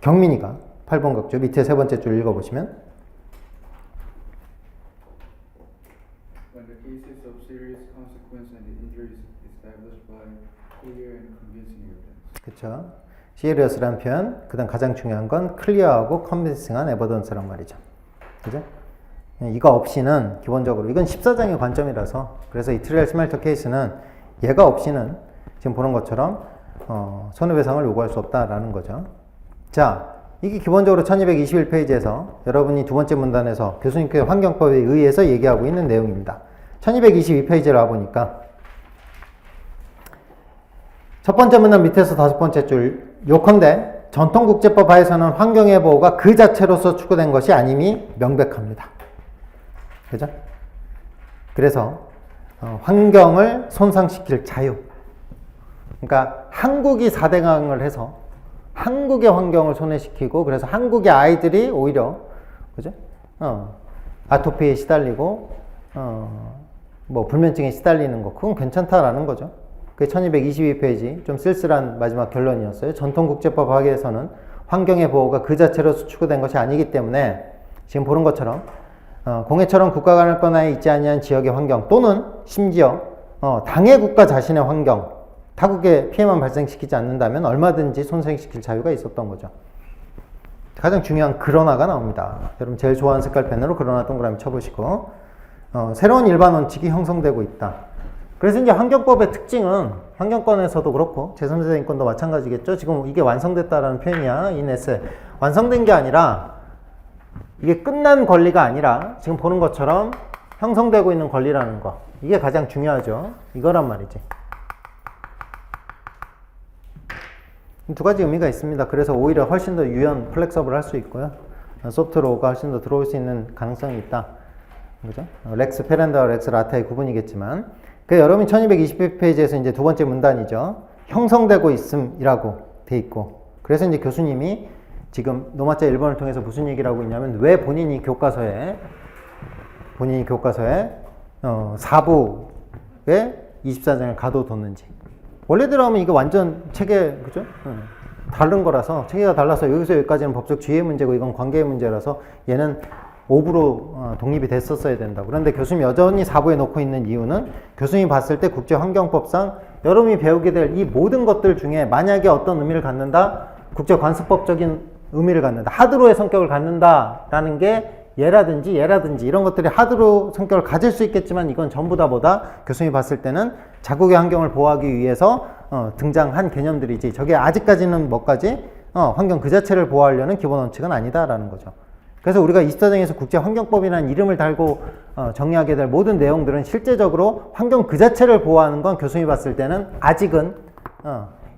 경민이가 8번 각주 밑에 세 번째 줄 읽어보시면 When the cases of serious consequence and the injuries established by clear and convincing evidence. 그쵸? serious란 표현, 그 다음 가장 중요한 건 clear하고 convincing한 evidence란 말이죠. 그죠? 이거 없이는 기본적으로, 이건 14장의 관점이라서, 그래서 이 트레일 스멜터 케이스는 얘가 없이는 지금 보는 것처럼 손해배상을 요구할 수 없다라는 거죠. 자, 이게 기본적으로 1221페이지에서 여러분이 두 번째 문단에서 교수님께서 환경법에 의해서 얘기하고 있는 내용입니다. 1222페이지를 와보니까 첫 번째 문단 밑에서 다섯 번째 줄, 요컨대 전통국제법 하에서는 환경의 보호가 그 자체로서 추구된 것이 아님이 명백합니다. 그죠? 그래서 환경을 손상시킬 자유, 그러니까 한국이 4대강을 해서 한국의 환경을 손해시키고, 그래서 한국의 아이들이 오히려, 그죠? 아토피에 시달리고, 뭐, 불면증에 시달리는 거, 그건 괜찮다라는 거죠. 그게 1222페이지, 좀 쓸쓸한 마지막 결론이었어요. 전통국제법 하에서는 환경의 보호가 그 자체로 추구된 것이 아니기 때문에, 지금 보는 것처럼, 공해처럼 국가 간의 권한에 있지 아니한 지역의 환경, 또는 심지어, 당해 국가 자신의 환경, 타국에 피해만 발생시키지 않는다면 얼마든지 손상시킬 자유가 있었던 거죠. 가장 중요한 그러나가 나옵니다. 여러분 제일 좋아하는 색깔 펜으로 그러나 동그라미 쳐보시고, 새로운 일반 원칙이 형성되고 있다. 그래서 이제 환경법의 특징은 환경권에서도 그렇고 제3세대 인권도 마찬가지겠죠. 지금 이게 완성됐다라는 표현이야. 인 에세. 완성된 게 아니라 이게 끝난 권리가 아니라 지금 보는 것처럼 형성되고 있는 권리라는 거. 이게 가장 중요하죠. 이거란 말이지. 두 가지 의미가 있습니다. 그래서 오히려 훨씬 더 유연, 플렉서블 할 수 있고요. 소프트로우가 훨씬 더 들어올 수 있는 가능성이 있다. 그죠? 렉스 페렌다와 렉스 라타의 구분이겠지만, 그 여러분이 1220페이지에서 이제 두 번째 문단이죠. 형성되고 있음이라고 돼 있고, 그래서 이제 교수님이 지금 노마자 1번을 통해서 무슨 얘기를 하고 있냐면, 왜 본인이 교과서에 4부에 24장을 가둬뒀는지. 원래대로 하면 이거 완전 체계, 그죠? 다른 거라서, 체계가 달라서 여기서 여기까지는 법적 지위의 문제고 이건 관계의 문제라서 얘는 5부로 독립이 됐었어야 된다. 그런데 교수님이 여전히 4부에 놓고 있는 이유는 교수님이 봤을 때 국제환경법상 여러분이 배우게 될 이 모든 것들 중에 만약에 어떤 의미를 갖는다, 국제관습법적인 의미를 갖는다, 하드로의 성격을 갖는다라는 게 얘라든지 이런 것들이 하드로 성격을 가질 수 있겠지만, 이건 전부 다 뭐다? 교수님이 봤을 때는 자국의 환경을 보호하기 위해서 등장한 개념들이지, 저게 아직까지는 뭐까지 환경 그 자체를 보호하려는 기본 원칙은 아니다라는 거죠. 그래서 우리가 24장에서 국제환경법이라는 이름을 달고 정리하게 될 모든 내용들은 실제적으로 환경 그 자체를 보호하는 건 교수님이 봤을 때는 아직은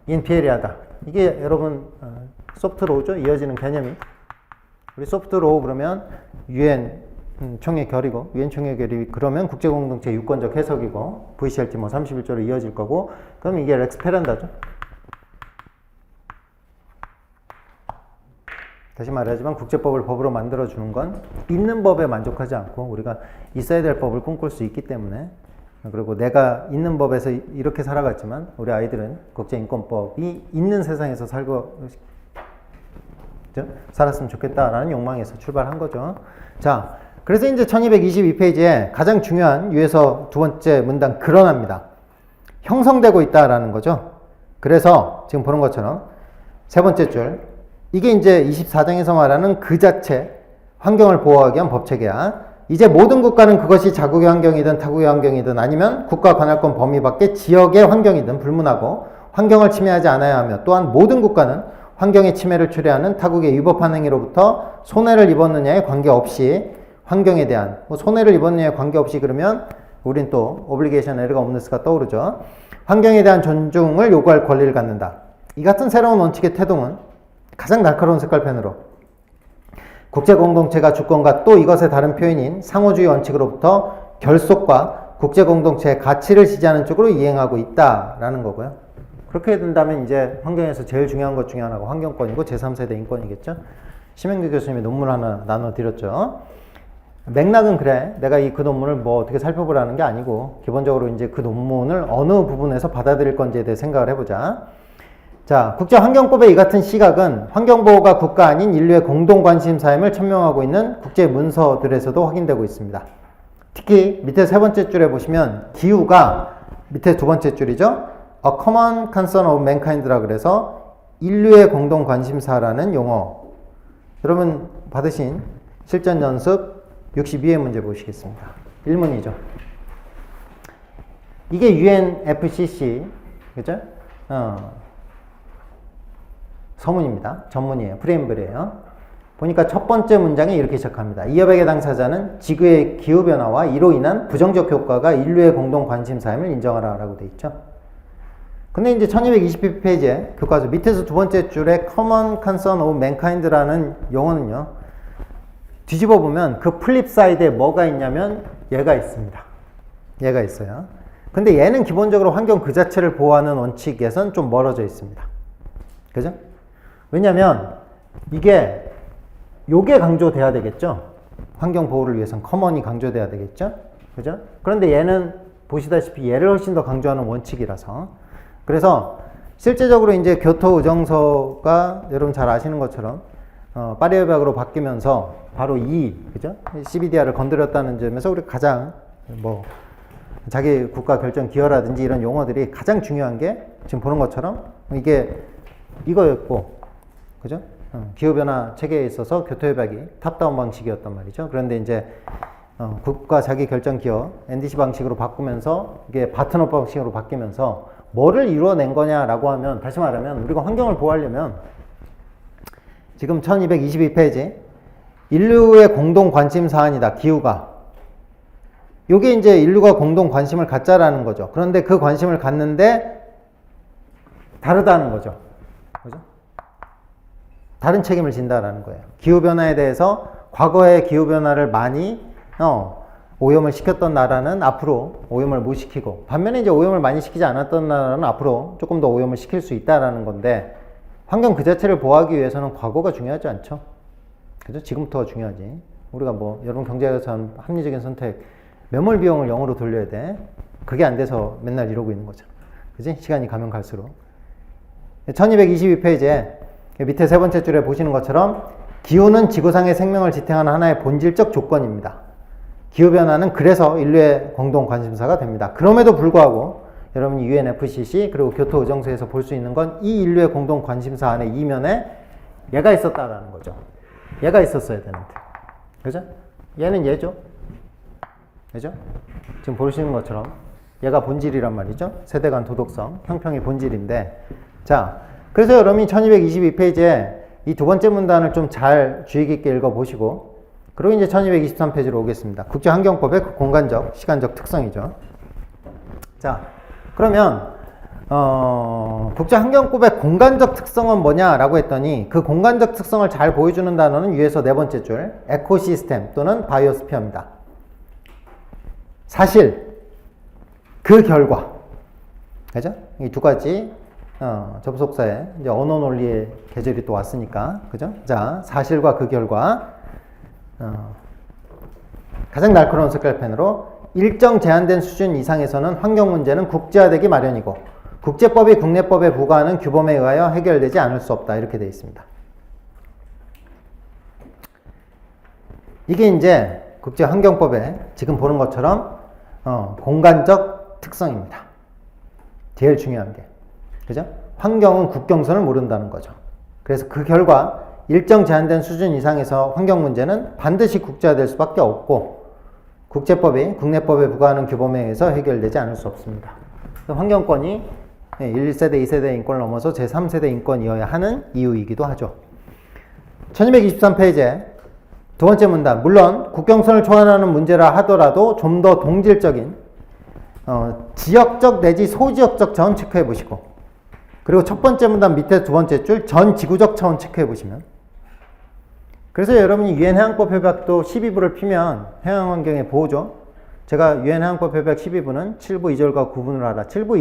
인피에리하다. 이게 여러분 소프트로우죠? 이어지는 개념이. 우리 소프트로우 그러면 UN 총회 결의고, UN 총회 결의 그러면 국제공동체 유권적 해석이고, VCLT 뭐 31조로 이어질 거고, 그럼 이게 렉스 페란다죠. 다시 말하지만 국제법을 법으로 만들어주는 건 있는 법에 만족하지 않고 우리가 있어야 될 법을 꿈꿀 수 있기 때문에, 그리고 내가 있는 법에서 이렇게 살아갔지만 우리 아이들은 국제인권법이 있는 세상에서 살았으면 좋겠다라는 욕망에서 출발한 거죠. 자, 그래서 이제 1222페이지에 가장 중요한 유에서 두 번째 문단 그러나입니다. 형성되고 있다라는 거죠. 그래서 지금 보는 것처럼 세 번째 줄, 이게 이제 24장에서 말하는 그 자체 환경을 보호하기 위한 법체계야. 이제 모든 국가는 그것이 자국의 환경이든 타국의 환경이든 아니면 국가 관할권 범위 밖의 지역의 환경이든 불문하고 환경을 침해하지 않아야 하며 또한 모든 국가는 환경의 침해를 초래하는 타국의 위법한 행위로부터 손해를 입었느냐에 관계없이 환경에 대한 손해를 입었느냐에 관계없이 그러면 우린 또 오블리게이션 에르가 옵너스가 떠오르죠. 환경에 대한 존중을 요구할 권리를 갖는다. 이 같은 새로운 원칙의 태동은 가장 날카로운 색깔펜으로 국제공동체가 주권과 또 이것의 다른 표현인 상호주의 원칙으로부터 결속과 국제공동체의 가치를 지지하는 쪽으로 이행하고 있다라는 거고요. 그렇게 된다면 이제 환경에서 제일 중요한 것 중에 하나가 환경권이고 제3세대 인권이겠죠. 심현규 교수님의 논문 하나 나눠드렸죠. 맥락은 그래. 내가 그 논문을 뭐 어떻게 살펴보라는 게 아니고 기본적으로 이제 그 논문을 어느 부분에서 받아들일 건지에 대해 생각을 해보자. 자, 국제환경법의 이 같은 시각은 환경보호가 국가 아닌 인류의 공동관심사임을 천명하고 있는 국제 문서들에서도 확인되고 있습니다. 특히 밑에 세 번째 줄에 보시면 기후가 밑에 두 번째 줄이죠. A common concern of mankind라 그래서 인류의 공동관심사라는 용어. 여러분 받으신 실전 연습 62회 문제 보시겠습니다. 1문이죠. 이게 UNFCC 그죠? 서문입니다. 전문이에요. 프레임블이에요. 보니까 첫 번째 문장이 이렇게 시작합니다. 이 협약의 당사자는 지구의 기후변화와 이로 인한 부정적 효과가 인류의 공동 관심사임을 인정하라 라고 돼 있죠. 근데 이제 1220페이지에 교과서 밑에서 두 번째 줄에 Common Concern of Mankind라는 용어는요. 뒤집어 보면 그 플립 사이드에 뭐가 있냐면 얘가 있습니다. 얘가 있어요. 근데 얘는 기본적으로 환경 그 자체를 보호하는 원칙에선 좀 멀어져 있습니다. 그죠? 왜냐면 이게 요게 강조돼야 되겠죠. 환경 보호를 위해선 커먼이 강조돼야 되겠죠. 그죠? 그런데 얘는 보시다시피 얘를 훨씬 더 강조하는 원칙이라서 그래서 실제적으로 이제 교토 의정서가 여러분 잘 아시는 것처럼 파리 협약으로 바뀌면서 바로 그죠? CBDR을 건드렸다는 점에서 우리 가장 뭐 자기 국가 결정 기여라든지 이런 용어들이 가장 중요한 게 지금 보는 것처럼 이게 이거였고 그죠? 기후변화 체계에 있어서 교토협약이 탑다운 방식이었단 말이죠. 그런데 이제 국가 자기 결정 기여 NDC 방식으로 바꾸면서 이게 바트너 방식으로 바뀌면서 뭐를 이루어낸 거냐라고 하면 다시 말하면 우리가 환경을 보호하려면 지금 1222페이지 인류의 공동 관심 사안이다. 기후가 요게 이제 인류가 공동 관심을 갖자라는 거죠. 그런데 그 관심을 갖는데 다르다는 거죠. 그죠? 다른 책임을 진다라는 거예요. 기후변화에 대해서 과거에 기후변화를 많이 오염을 시켰던 나라는 앞으로 오염을 못 시키고 반면에 이제 오염을 많이 시키지 않았던 나라는 앞으로 조금 더 오염을 시킬 수 있다라는 건데 환경 그 자체를 보호하기 위해서는 과거가 중요하지 않죠. 그죠? 지금부터가 중요하지. 우리가 뭐 여러분 경제에서 한 합리적인 선택 매몰 비용을 0으로 돌려야 돼. 그게 안 돼서 맨날 이러고 있는 거죠. 그지? 시간이 가면 갈수록. 1222페이지에 밑에 세 번째 줄에 보시는 것처럼 기후는 지구상의 생명을 지탱하는 하나의 본질적 조건입니다. 기후변화는 그래서 인류의 공동 관심사가 됩니다. 그럼에도 불구하고 여러분이 UNFCC 그리고 교토 의정서에서 볼 수 있는 건 이 인류의 공동 관심사 안에 이면에 얘가 있었다라는 거죠. 얘가 있었어야 되는데. 그죠? 얘는 얘죠. 그죠? 지금 보시는 것처럼 얘가 본질이란 말이죠. 세대 간 도덕성, 형평의 본질인데 자, 그래서 여러분이 1222페이지에 이 두 번째 문단을 좀 잘 주의 깊게 읽어보시고 그리고 이제 1223페이지로 오겠습니다. 국제환경법의 공간적, 시간적 특성이죠. 자, 그러면 국제환경법의 공간적 특성은 뭐냐라고 했더니 그 공간적 특성을 잘 보여주는 단어는 위에서 네 번째 줄 에코시스템 또는 바이오스피어입니다. 사실, 그 결과 그죠? 이 두 가지 접속사에 이제 언어 논리의 계절이 또 왔으니까 그죠? 자, 사실과 그 결과 가장 날카로운 색깔펜으로 일정 제한된 수준 이상에서는 환경 문제는 국제화되기 마련이고 국제법이 국내법에 부과하는 규범에 의하여 해결되지 않을 수 없다. 이렇게 되어 있습니다. 이게 이제 국제환경법에 지금 보는 것처럼 공간적 특성입니다. 제일 중요한 게. 그죠? 환경은 국경선을 모른다는 거죠. 그래서 그 결과 일정 제한된 수준 이상에서 환경 문제는 반드시 국제화될 수밖에 없고 국제법이 국내법에 부과하는 규범에 의해서 해결되지 않을 수 없습니다. 환경권이 1세대, 2세대 인권을 넘어서 제3세대 인권이어야 하는 이유이기도 하죠. 1223페이지에 두 번째 문단. 물론 국경선을 초안하는 문제라 하더라도 좀 더 동질적인 지역적 내지 소지역적 차원 체크해 보시고, 그리고 첫 번째 문단 밑에 두 번째 줄 전 지구적 차원 체크해 보시면, 그래서 여러분이 유엔 해양법 협약도 12부를 피면 해양환경의 보호죠. 제가 유엔 해양법 협약 12부는 7부 2절과 9부를 알아. 7부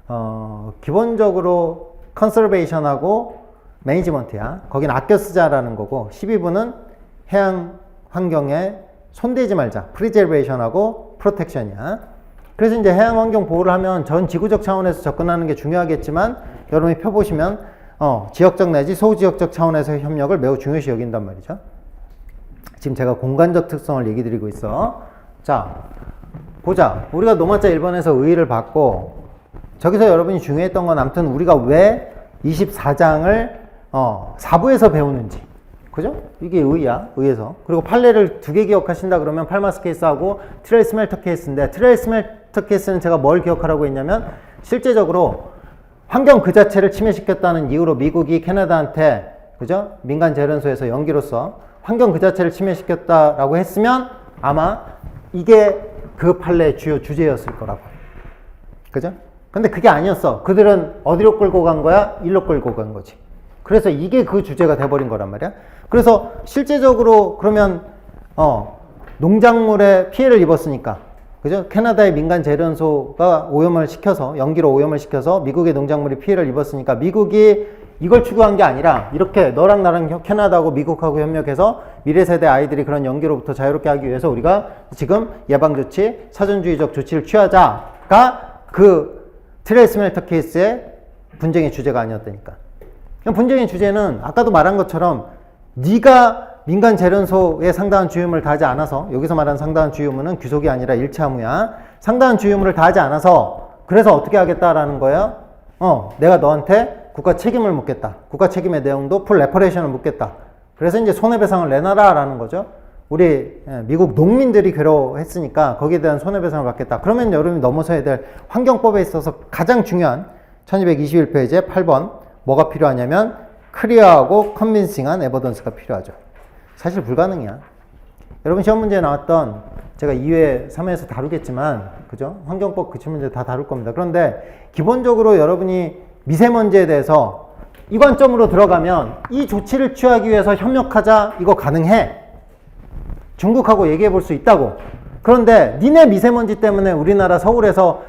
2절은 기본적으로 컨서베이션하고 매니지먼트야. 거긴 아껴 쓰자라는 거고, 12부는 해양 환경에 손대지 말자. 프리저베이션하고 프로텍션이야. 그래서 이제 해양 환경 보호를 하면 전 지구적 차원에서 접근하는 게 중요하겠지만, 여러분이 펴보시면 지역적 내지 소지역적 차원에서의 협력을 매우 중요시 여긴단 말이죠. 지금 제가 공간적 특성을 얘기 드리고 있어. 자, 보자. 우리가 노마자 1번에서 의의를 받고, 저기서 여러분이 중요했던 건 아무튼 우리가 왜 24장을 4부에서 배우는지. 그죠? 이게 의의야. 의에서. 그리고 판례를 두 개 기억하신다 그러면 팔마스 케이스하고 트레일 스멜터 케이스인데, 트레일 스멜터 케이스는 제가 뭘 기억하라고 했냐면, 실제적으로 환경 그 자체를 침해시켰다는 이유로 미국이 캐나다한테, 그죠? 민간 재련소에서 연기로서 환경 그 자체를 침해시켰다라고 했으면 아마 이게 그 판례의 주요 주제였을 거라고. 그죠? 근데 그게 아니었어. 그들은 어디로 끌고 간 거야? 일로 끌고 간 거지. 그래서 이게 그 주제가 돼버린 거란 말이야. 그래서 실제적으로 그러면 농작물에 피해를 입었으니까, 그죠? 캐나다의 민간 재련소가 오염을 시켜서, 연기로 오염을 시켜서 미국의 농작물이 피해를 입었으니까 미국이 이걸 추구한 게 아니라 이렇게 너랑 나랑 캐나다하고 미국하고 협력해서 미래 세대 아이들이 그런 연기로부터 자유롭게 하기 위해서 우리가 지금 예방조치, 사전주의적 조치를 취하자가 그 트레일 스멜터 케이스의 분쟁의 주제가 아니었다니까. 분쟁의 주제는 아까도 말한 것처럼 네가 민간 재련소에 상당한 주유물을 다하지 않아서, 여기서 말하는 상당한 주유물은 규속이 아니라 일차무야. 상당한 주유물을 다하지 않아서 그래서 어떻게 하겠다라는 거예요? 내가 너한테 국가 책임을 묻겠다. 국가 책임의 내용도 풀 레퍼레이션을 묻겠다. 그래서 이제 손해배상을 내놔라라는 거죠. 우리 미국 농민들이 괴로워했으니까 거기에 대한 손해배상을 받겠다. 그러면 여러분이 넘어서야 될 환경법에 있어서 가장 중요한 1221페이지에 8번 뭐가 필요하냐면 클리어하고 컨빈싱한 에버던스가 필요하죠. 사실 불가능이야. 여러분 시험 문제에 나왔던, 제가 2회, 3회에서 다루겠지만, 그죠? 환경법 그치 문제 다 다룰 겁니다. 그런데 기본적으로 여러분이 미세먼지에 대해서 이 관점으로 들어가면 이 조치를 취하기 위해서 협력하자, 이거 가능해. 중국하고 얘기해 볼 수 있다고. 그런데 니네 미세먼지 때문에 우리나라 서울에서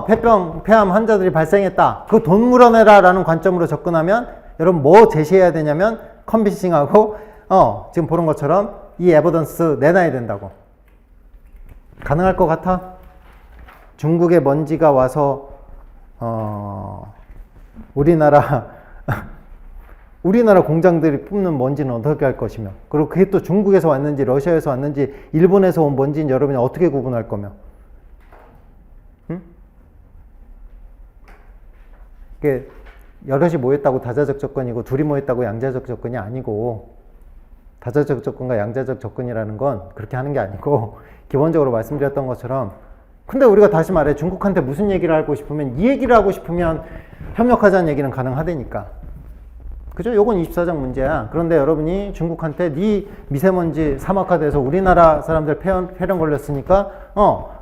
폐병, 폐암 환자들이 발생했다. 그 돈 물어내라 라는 관점으로 접근하면 여러분 뭐 제시해야 되냐면 컨빈싱하고 지금 보는 것처럼 이 에버던스 내놔야 된다고. 가능할 것 같아? 중국의 먼지가 와서 우리나라 공장들이 뿜는 먼지는 어떻게 할 것이며, 그리고 그게 또 중국에서 왔는지 러시아에서 왔는지 일본에서 온 먼지는 여러분이 어떻게 구분할 거며. 응? 그게 여럿이 모였다고 다자적 조건이고 둘이 모였다고 양자적 조건이 아니고, 다자적 조건과 양자적 조건이라는 건 그렇게 하는 게 아니고, 기본적으로 말씀드렸던 것처럼, 근데 우리가 다시 말해 중국한테 무슨 얘기를 하고 싶으면, 이 얘기를 하고 싶으면 협력하자는 얘기는 가능하다니까. 그죠? 요건 24장 문제야. 그런데 여러분이 중국한테 네 미세먼지 사막화돼서 우리나라 사람들 폐렴 걸렸으니까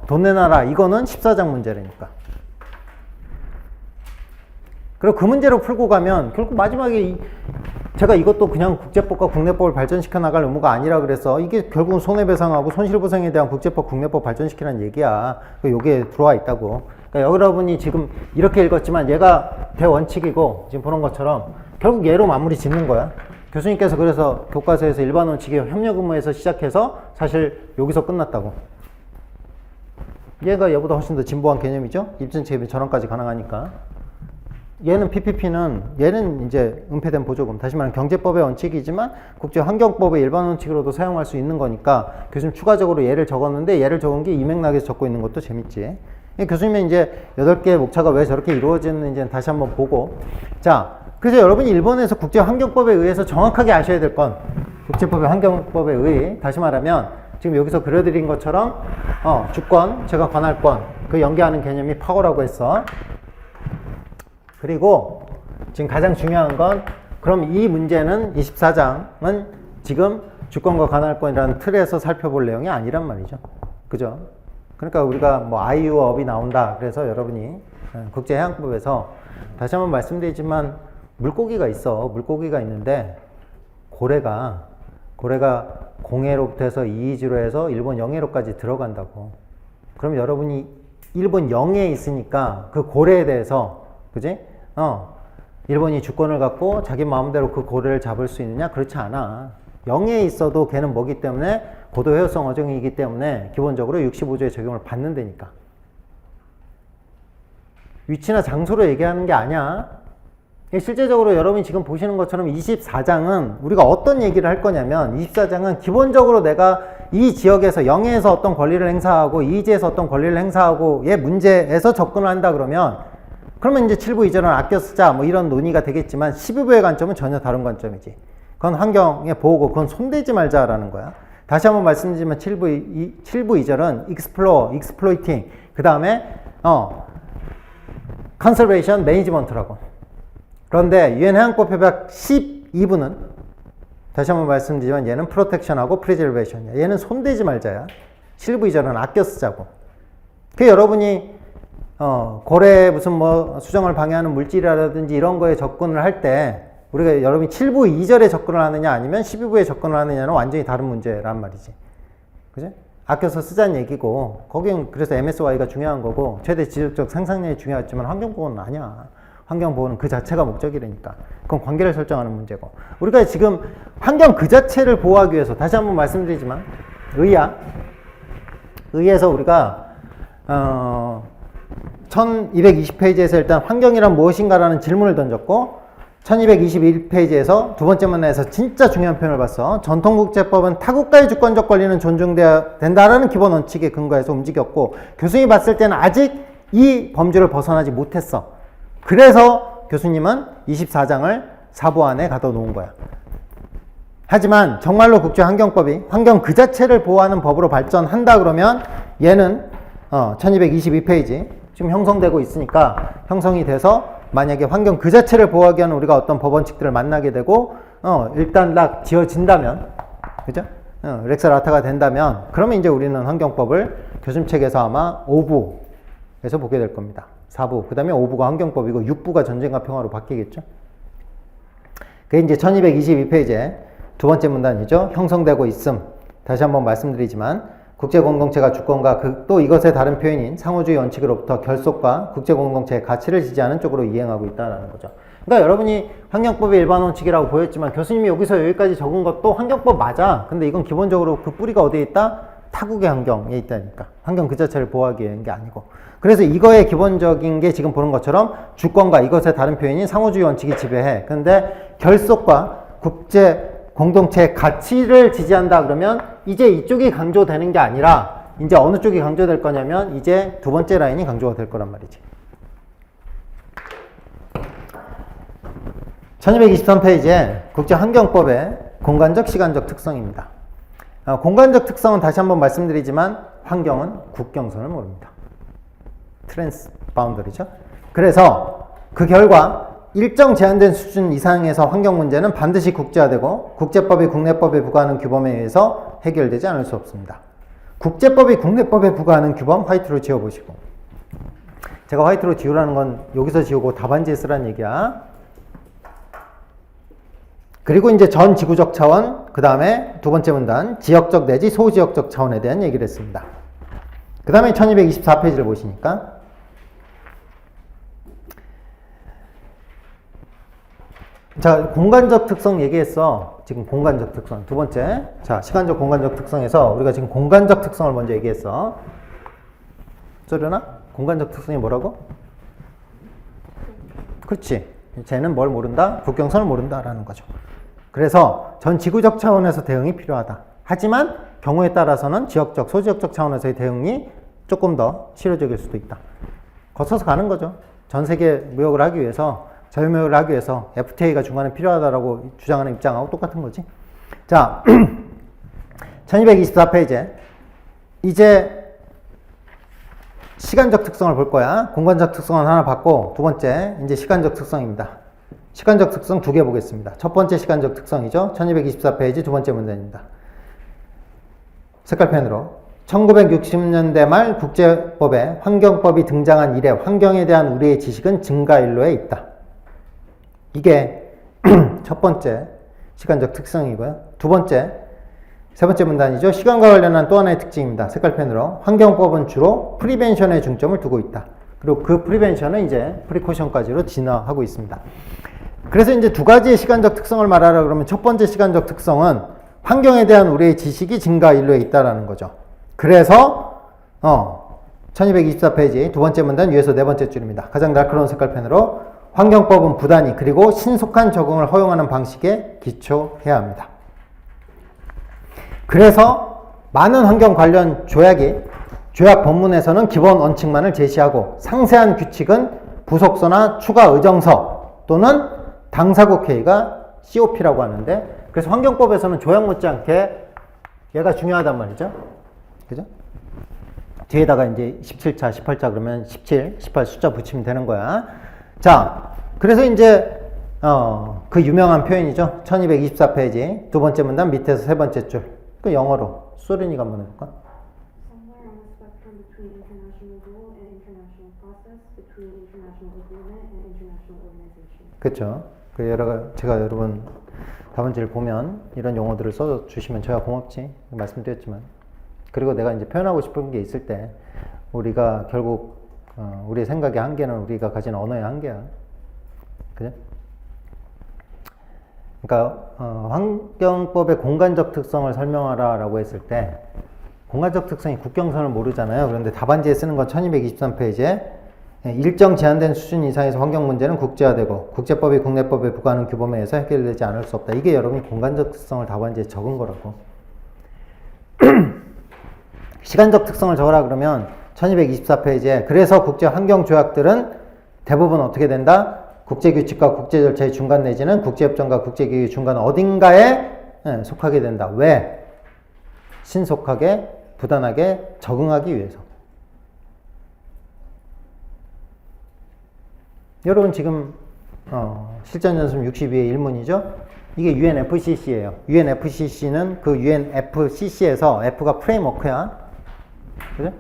돈 내놔라, 이거는 14장 문제라니까. 그리고 그 문제로 풀고 가면 결국 마지막에 제가 이것도 그냥 국제법과 국내법을 발전시켜 나갈 의무가 아니라 그래서 이게 결국은 손해배상하고 손실보상에 대한 국제법, 국내법 발전시키라는 얘기야. 요게 들어와 있다고. 그러니까 여러분이 지금 이렇게 읽었지만 얘가 대원칙이고, 지금 보는 것처럼 결국 얘로 마무리 짓는 거야. 교수님께서 그래서 교과서에서 일반 원칙의 협력 의무에서 시작해서 사실 여기서 끝났다고. 얘가 얘보다 훨씬 더 진보한 개념이죠. 입증책임이 전환까지 가능하니까. 얘는 PPP는, 얘는 이제 은폐된 보조금, 다시 말하면 경제법의 원칙이지만 국제환경법의 일반 원칙으로도 사용할 수 있는 거니까 교수님 추가적으로 얘를 적었는데, 얘를 적은 게 이 맥락에서 적고 있는 것도 재밌지. 교수님은 이제 8개의 목차가 왜 저렇게 이루어지는지 다시 한번 보고. 자, 그래서 여러분이 일본에서 국제환경법에 의해서 정확하게 아셔야 될 건, 국제법의 환경법에 의해, 다시 말하면 지금 여기서 그려드린 것처럼 주권, 제가 관할권 그 연계하는 개념이 파워라고 했어. 그리고 지금 가장 중요한 건 그럼 이 문제는 24장은 지금 주권과 관할권이라는 틀에서 살펴볼 내용이 아니란 말이죠. 그죠? 그러니까 우리가 뭐 아이유와 업이 나온다. 그래서 여러분이 국제해양법에서 다시 한번 말씀드리지만 물고기가 있어. 물고기가 있는데 고래가 공해로부터 해서 이의지로 해서 일본 영해로까지 들어간다고. 그럼 여러분이 일본 영해에 있으니까 그 고래에 대해서 그지? 일본이 주권을 갖고 자기 마음대로 그 고래를 잡을 수 있느냐? 그렇지 않아. 영해에 있어도 걔는 뭐기 때문에 고도 해요성 어종이기 때문에 기본적으로 65조의 적용을 받는다니까. 위치나 장소로 얘기하는 게 아니야. 실제적으로 여러분이 지금 보시는 것처럼 24장은 우리가 어떤 얘기를 할 거냐면 24장은 기본적으로 내가 이 지역에서 영해에서 어떤 권리를 행사하고 이의지에서 어떤 권리를 행사하고 얘 문제에서 접근을 한다 그러면 그러면 이제 7부 2절은 아껴 쓰자 뭐 이런 논의가 되겠지만 12부의 관점은 전혀 다른 관점이지. 그건 환경의 보호고 그건 손대지 말자라는 거야. 다시 한번 말씀드리지만 7부 2절은 explore, exploiting 그 다음에 conservation, management라고. 그런데 유엔 해양법 협약 12부는 다시 한번 말씀드리지만 얘는 protection하고 preservation이야. 얘는 손대지 말자야. 7부 2절은 아껴 쓰자고. 그 여러분이 고래 무슨 뭐 수정을 방해하는 물질이라든지 이런 거에 접근을 할 때 우리가 여러분이 7부 2절에 접근을 하느냐 아니면 12부에 접근을 하느냐는 완전히 다른 문제란 말이지. 그지? 아껴서 쓰자는 얘기고 거긴 그래서 MSY가 중요한 거고 최대 지속적 생산량이 중요하지만 환경보호는 아니야. 환경보호는 그 자체가 목적이라니까. 그건 관계를 설정하는 문제고. 우리가 지금 환경 그 자체를 보호하기 위해서 다시 한번 말씀드리지만 의에서 우리가 1220페이지에서 일단 환경이란 무엇인가라는 질문을 던졌고 1221페이지에서 두 번째 문항에서 진짜 중요한 표현을 봤어. 전통국제법은 타국가의 주권적 권리는 존중돼야 된다라는 기본 원칙에 근거해서 움직였고 교수님이 봤을 때는 아직 이 범주를 벗어나지 못했어. 그래서 교수님은 24장을 사부 안에 가둬 놓은 거야. 하지만 정말로 국제환경법이 환경 그 자체를 보호하는 법으로 발전한다 그러면 얘는 1222페이지 지금 형성되고 있으니까 형성이 돼서 만약에 환경 그 자체를 보호하기 위한 우리가 어떤 법원칙들을 만나게 되고 일단락 지어진다면 그죠? 렉사 라타가 된다면 그러면 이제 우리는 환경법을 교수책에서 아마 5부에서 보게 될 겁니다. 4부, 그 다음에 5부가 환경법이고 6부가 전쟁과 평화로 바뀌겠죠. 그게 이제 1222페이지에 두 번째 문단이죠. 형성되고 있음. 다시 한번 말씀드리지만 국제공동체가 주권과 또 이것의 다른 표현인 상호주의 원칙으로부터 결속과 국제공동체의 가치를 지지하는 쪽으로 이행하고 있다는 거죠. 그러니까 여러분이 환경법의 일반 원칙이라고 보였지만 교수님이 여기서 여기까지 적은 것도 환경법 맞아. 근데 이건 기본적으로 그 뿌리가 어디에 있다? 타국의 환경에 있다니까. 환경 그 자체를 보호하기 위한 게 아니고. 그래서 이거의 기본적인 게 지금 보는 것처럼 주권과 이것의 다른 표현인 상호주의 원칙이 지배해. 근데 결속과 국제 공동체의 가치를 지지한다 그러면 이제 이쪽이 강조되는 게 아니라 이제 어느 쪽이 강조될 거냐면 이제 두 번째 라인이 강조가 될 거란 말이지. 1223페이지에 국제환경법의 공간적 시간적 특성입니다. 공간적 특성은 다시 한번 말씀드리지만 환경은 국경선을 모릅니다. 트랜스바운더리죠. 그래서 그 결과 일정 제한된 수준 이상에서 환경 문제는 반드시 국제화되고 국제법이 국내법에 부과하는 규범에 의해서 해결되지 않을 수 없습니다. 국제법이 국내법에 부과하는 규범 화이트로 지워보시고 제가 화이트로 지우라는 건 여기서 지우고 답안지에 쓰라는 얘기야. 그리고 이제 전 지구적 차원 그 다음에 두 번째 문단 지역적 내지 소지역적 차원에 대한 얘기를 했습니다. 그 다음에 1224페이지를 보시니까 자, 공간적 특성 얘기했어. 지금 공간적 특성. 두 번째. 자, 시간적 공간적 특성에서 우리가 지금 공간적 특성을 먼저 얘기했어. 쩌려나? 공간적 특성이 뭐라고? 그렇지. 쟤는 뭘 모른다? 국경선을 모른다라는 거죠. 그래서 전 지구적 차원에서 대응이 필요하다. 하지만 경우에 따라서는 지역적, 소지역적 차원에서의 대응이 조금 더 실효적일 수도 있다. 거쳐서 가는 거죠. 전 세계 무역을 하기 위해서 자유무역을 하기 위해서 FTA가 중간에 필요하다라고 주장하는 입장하고 똑같은 거지. 자, 1224페이지. 이제 시간적 특성을 볼 거야. 공간적 특성은 하나 봤고, 두 번째, 이제 시간적 특성입니다. 시간적 특성 두 개 보겠습니다. 첫 번째 시간적 특성이죠. 1224페이지 두 번째 문제입니다. 색깔펜으로. 1960년대 말 국제법에 환경법이 등장한 이래 환경에 대한 우리의 지식은 증가일로에 있다. 이게 첫 번째 시간적 특성이고요. 두 번째, 세 번째 문단이죠. 시간과 관련한 또 하나의 특징입니다. 색깔펜으로. 환경법은 주로 프리벤션에 중점을 두고 있다. 그리고 그 프리벤션은 이제 프리코션까지로 진화하고 있습니다. 그래서 이제 두 가지의 시간적 특성을 말하라 그러면 첫 번째 시간적 특성은 환경에 대한 우리의 지식이 증가일로에 있다라는 거죠. 그래서 1224페이지 두 번째 문단 위에서 네 번째 줄입니다. 가장 날카로운 색깔펜으로 환경법은 부단히 그리고 신속한 적응을 허용하는 방식에 기초해야 합니다. 그래서 많은 환경 관련 조약 법문에서는 기본 원칙만을 제시하고 상세한 규칙은 부속서나 추가 의정서 또는 당사국 회의가 COP라고 하는데, 그래서 환경법에서는 조약 못지않게 얘가 중요하단 말이죠. 그죠? 뒤에다가 이제 17차, 18차 그러면 17, 18 숫자 붙이면 되는 거야. 자, 그래서 이제 그 유명한 표현이죠. 1224페이지 두 번째 문단 밑에서 세 번째 줄. 그 영어로 소린이가 한번 해볼까? Somewhere on the spectrum between international rule and international process, between international agreement and international organization. 그렇죠. 제가 여러분 답안지를 보면 이런 용어들을 써주시면 저야 고맙지 말씀드렸지만, 그리고 내가 이제 표현하고 싶은 게 있을 때 우리가 결국 우리의 생각의 한계는 우리가 가진 언어의 한계야. 그죠? 그러니까 환경법의 공간적 특성을 설명하라 라고 했을 때 공간적 특성이 국경선을 모르잖아요. 그런데 답안지에 쓰는 건 1223페이지에 일정 제한된 수준 이상에서 환경 문제는 국제화되고 국제법이 국내법에 부과하는 규범에 의해서 해결되지 않을 수 없다. 이게 여러분이 공간적 특성을 답안지에 적은 거라고. 시간적 특성을 적으라 그러면 1224페이지에 그래서 국제 환경 조약들은 대부분 어떻게 된다? 국제규칙과 국제절차의 중간 내지는 국제협정과 국제기구의 중간 어딘가에 속하게 된다. 왜? 신속하게, 부단하게 적응하기 위해서. 여러분 지금 실전연습 62의 1문이죠? 이게 UNFCC예요. UNFCC는 그 UNFCC에서 F가 프레임워크야. 그죠?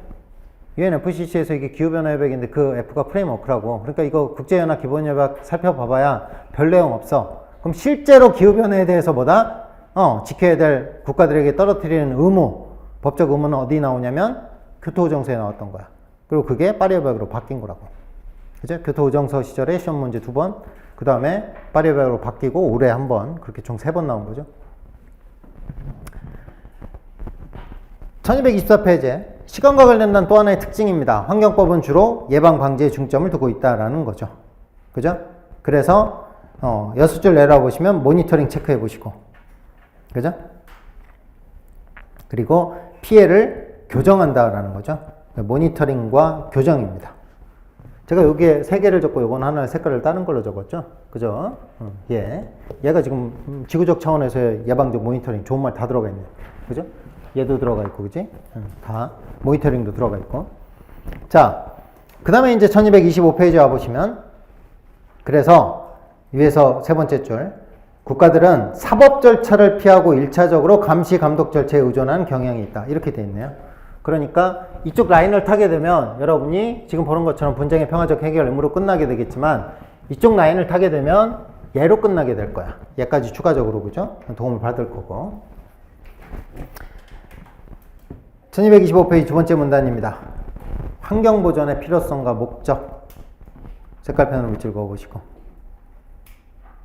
UNFCC에서 이게 기후변화협약인데 그 F가 프레임워크라고. 그러니까 이거 국제연합 기본협약 살펴봐봐야 별 내용 없어. 그럼 실제로 기후변화에 대해서 뭐다? 지켜야 될 국가들에게 떨어뜨리는 의무, 법적 의무는 어디 나오냐면 교토의정서에 나왔던 거야. 그리고 그게 파리협약으로 바뀐 거라고. 그죠? 교토의정서 시절에 시험 문제 2번, 그 다음에 파리협약으로 바뀌고 올해 1번, 그렇게 총 3번 나온 거죠. 1224페이지에 시간과 관련된 또 하나의 특징입니다. 환경법은 주로 예방 방지에 중점을 두고 있다라는 거죠. 그죠? 그래서 6줄 내려보시면 모니터링 체크해 보시고, 그죠? 그리고 피해를 교정한다라는 거죠. 모니터링과 교정입니다. 제가 여기에 3개를 적고 요건 하나의 색깔을 다른 걸로 적었죠. 그죠? 얘가 지금 지구적 차원에서의 예방적 모니터링 좋은 말 다 들어가 있네. 그죠? 얘도 들어가 있고, 그지? 다 모니터링도 들어가 있고. 자, 그 다음에 이제 1225페이지 와보시면, 그래서 위에서 세 번째 줄, 국가들은 사법 절차를 피하고 1차적으로 감시 감독 절차에 의존하는 경향이 있다. 이렇게 돼 있네요. 그러니까 이쪽 라인을 타게 되면 여러분이 지금 보는 것처럼 분쟁의 평화적 해결 의무로 끝나게 되겠지만, 이쪽 라인을 타게 되면 얘로 끝나게 될 거야. 얘까지 추가적으로, 그죠? 도움을 받을 거고. 1225페이지 두 번째 문단입니다. 환경보전의 필요성과 목적. 색깔펜으로 밑줄 그어보시고.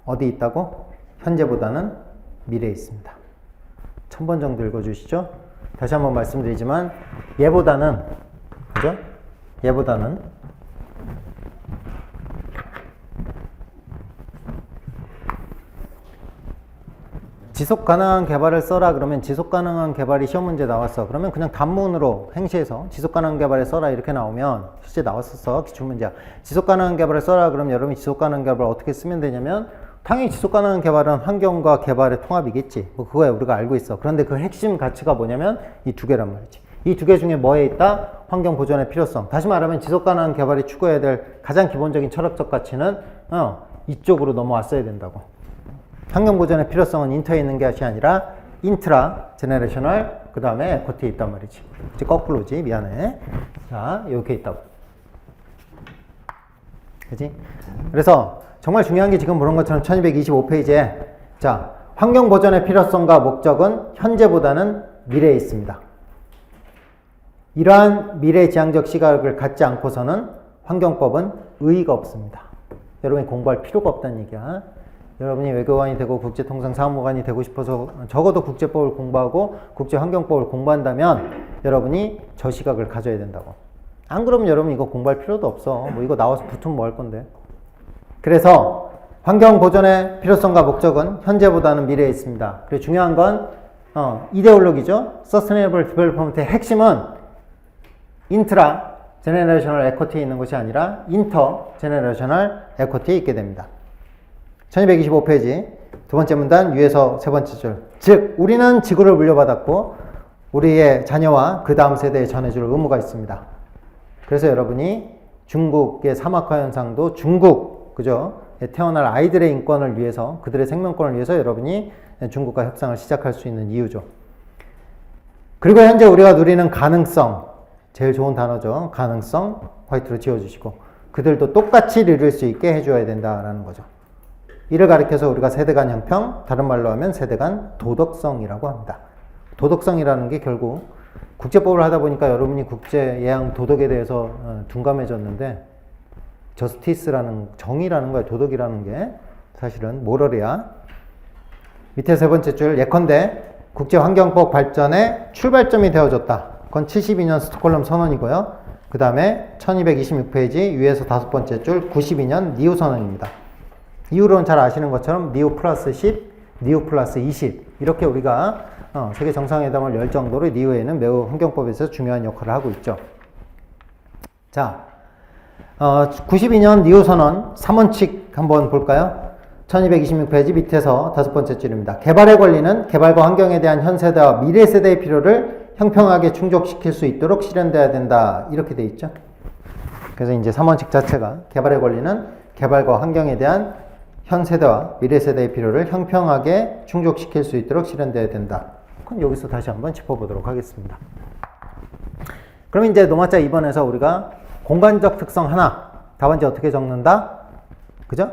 어디 있다고? 현재보다는 미래에 있습니다. 1000번 정도 읽어주시죠. 다시 한번 말씀드리지만 얘보다는, 그죠? 얘보다는 지속가능한 개발을 써라 그러면 지속가능한 개발이 시험 문제 나왔어. 그러면 그냥 단문으로 행시해서 지속가능한 개발을 써라 이렇게 나오면 실제 나왔었어. 기출문제야. 지속가능한 개발을 써라 그러면 여러분이 지속가능한 개발을 어떻게 쓰면 되냐면 당연히 지속가능한 개발은 환경과 개발의 통합이겠지. 뭐 그거야 우리가 알고 있어. 그런데 그 핵심 가치가 뭐냐면 이 두 개란 말이지. 이 두 개 중에 뭐에 있다? 환경 보존의 필요성. 다시 말하면 지속가능한 개발이 추구해야 될 가장 기본적인 철학적 가치는 이쪽으로 넘어왔어야 된다고. 환경 보존의 필요성은 인터에 있는 것이 아니라 인트라 제너레이셔널 그 다음에 에코티에 있단 말이지. 이제 거꾸로지. 미안해. 자, 이렇게 있다고. 그지? 그래서 정말 중요한 게 지금 보는 것처럼 1225페이지에 자, 환경 보존의 필요성과 목적은 현재보다는 미래에 있습니다. 이러한 미래지향적 시각을 갖지 않고서는 환경법은 의의가 없습니다. 여러분이 공부할 필요가 없다는 얘기야. 여러분이 외교관이 되고 국제통상사무관이 되고 싶어서 적어도 국제법을 공부하고 국제환경법을 공부한다면 여러분이 저 시각을 가져야 된다고. 안 그러면 여러분 이거 공부할 필요도 없어. 뭐 이거 나와서 붙으면 뭐 할 건데. 그래서 환경 보존의 필요성과 목적은 현재보다는 미래에 있습니다. 그리고 중요한 건 이데올로기죠. Sustainable Development의 핵심은 인트라 제너레이셔널 에코티에 있는 것이 아니라 인터 제너레이셔널 에코티에 있게 됩니다. 1225페이지 두 번째 문단 위에서 세 번째 줄. 즉 우리는 지구를 물려받았고 우리의 자녀와 그 다음 세대에 전해줄 의무가 있습니다. 그래서 여러분이 중국의 사막화 현상도 중국 그죠? 태어날 아이들의 인권을 위해서 그들의 생명권을 위해서 여러분이 중국과 협상을 시작할 수 있는 이유죠. 그리고 현재 우리가 누리는 가능성 제일 좋은 단어죠. 가능성 화이트로 지워주시고 그들도 똑같이 누릴 수 있게 해줘야 된다라는 거죠. 이를 가리켜서 우리가 세대 간 형평, 다른 말로 하면 세대 간 도덕성이라고 합니다. 도덕성이라는 게 결국 국제법을 하다 보니까 여러분이 국제 예양 도덕에 대해서 둔감해졌는데 저스티스라는 정의라는 거야. 도덕이라는 게 사실은 모럴이야. 밑에 세 번째 줄 예컨대 국제환경법 발전의 출발점이 되어줬다. 그건 72년 스톡홀름 선언이고요. 그 다음에 1226페이지 위에서 다섯 번째 줄 92년 니우 선언입니다. 이유로는 잘 아시는 것처럼 니우 플러스 10, 니우 플러스 20 이렇게 우리가 세계 정상회담을 열 정도로 니우에는 매우 환경법에서 중요한 역할을 하고 있죠. 자, 92년 니우 선언 3원칙 한번 볼까요? 1226페이지 밑에서 다섯 번째 줄입니다. 개발의 권리는 개발과 환경에 대한 현 세대와 미래 세대의 필요를 형평하게 충족시킬 수 있도록 실현돼야 된다. 이렇게 돼 있죠. 그래서 이제 3원칙 자체가 개발의 권리는 개발과 환경에 대한 현 세대와 미래 세대의 필요를 형평하게 충족시킬 수 있도록 실현돼야 된다. 그럼 여기서 다시 한번 짚어보도록 하겠습니다. 그럼 이제 노마자 2번에서 우리가 공간적 특성 하나, 답안지 어떻게 적는다? 그죠?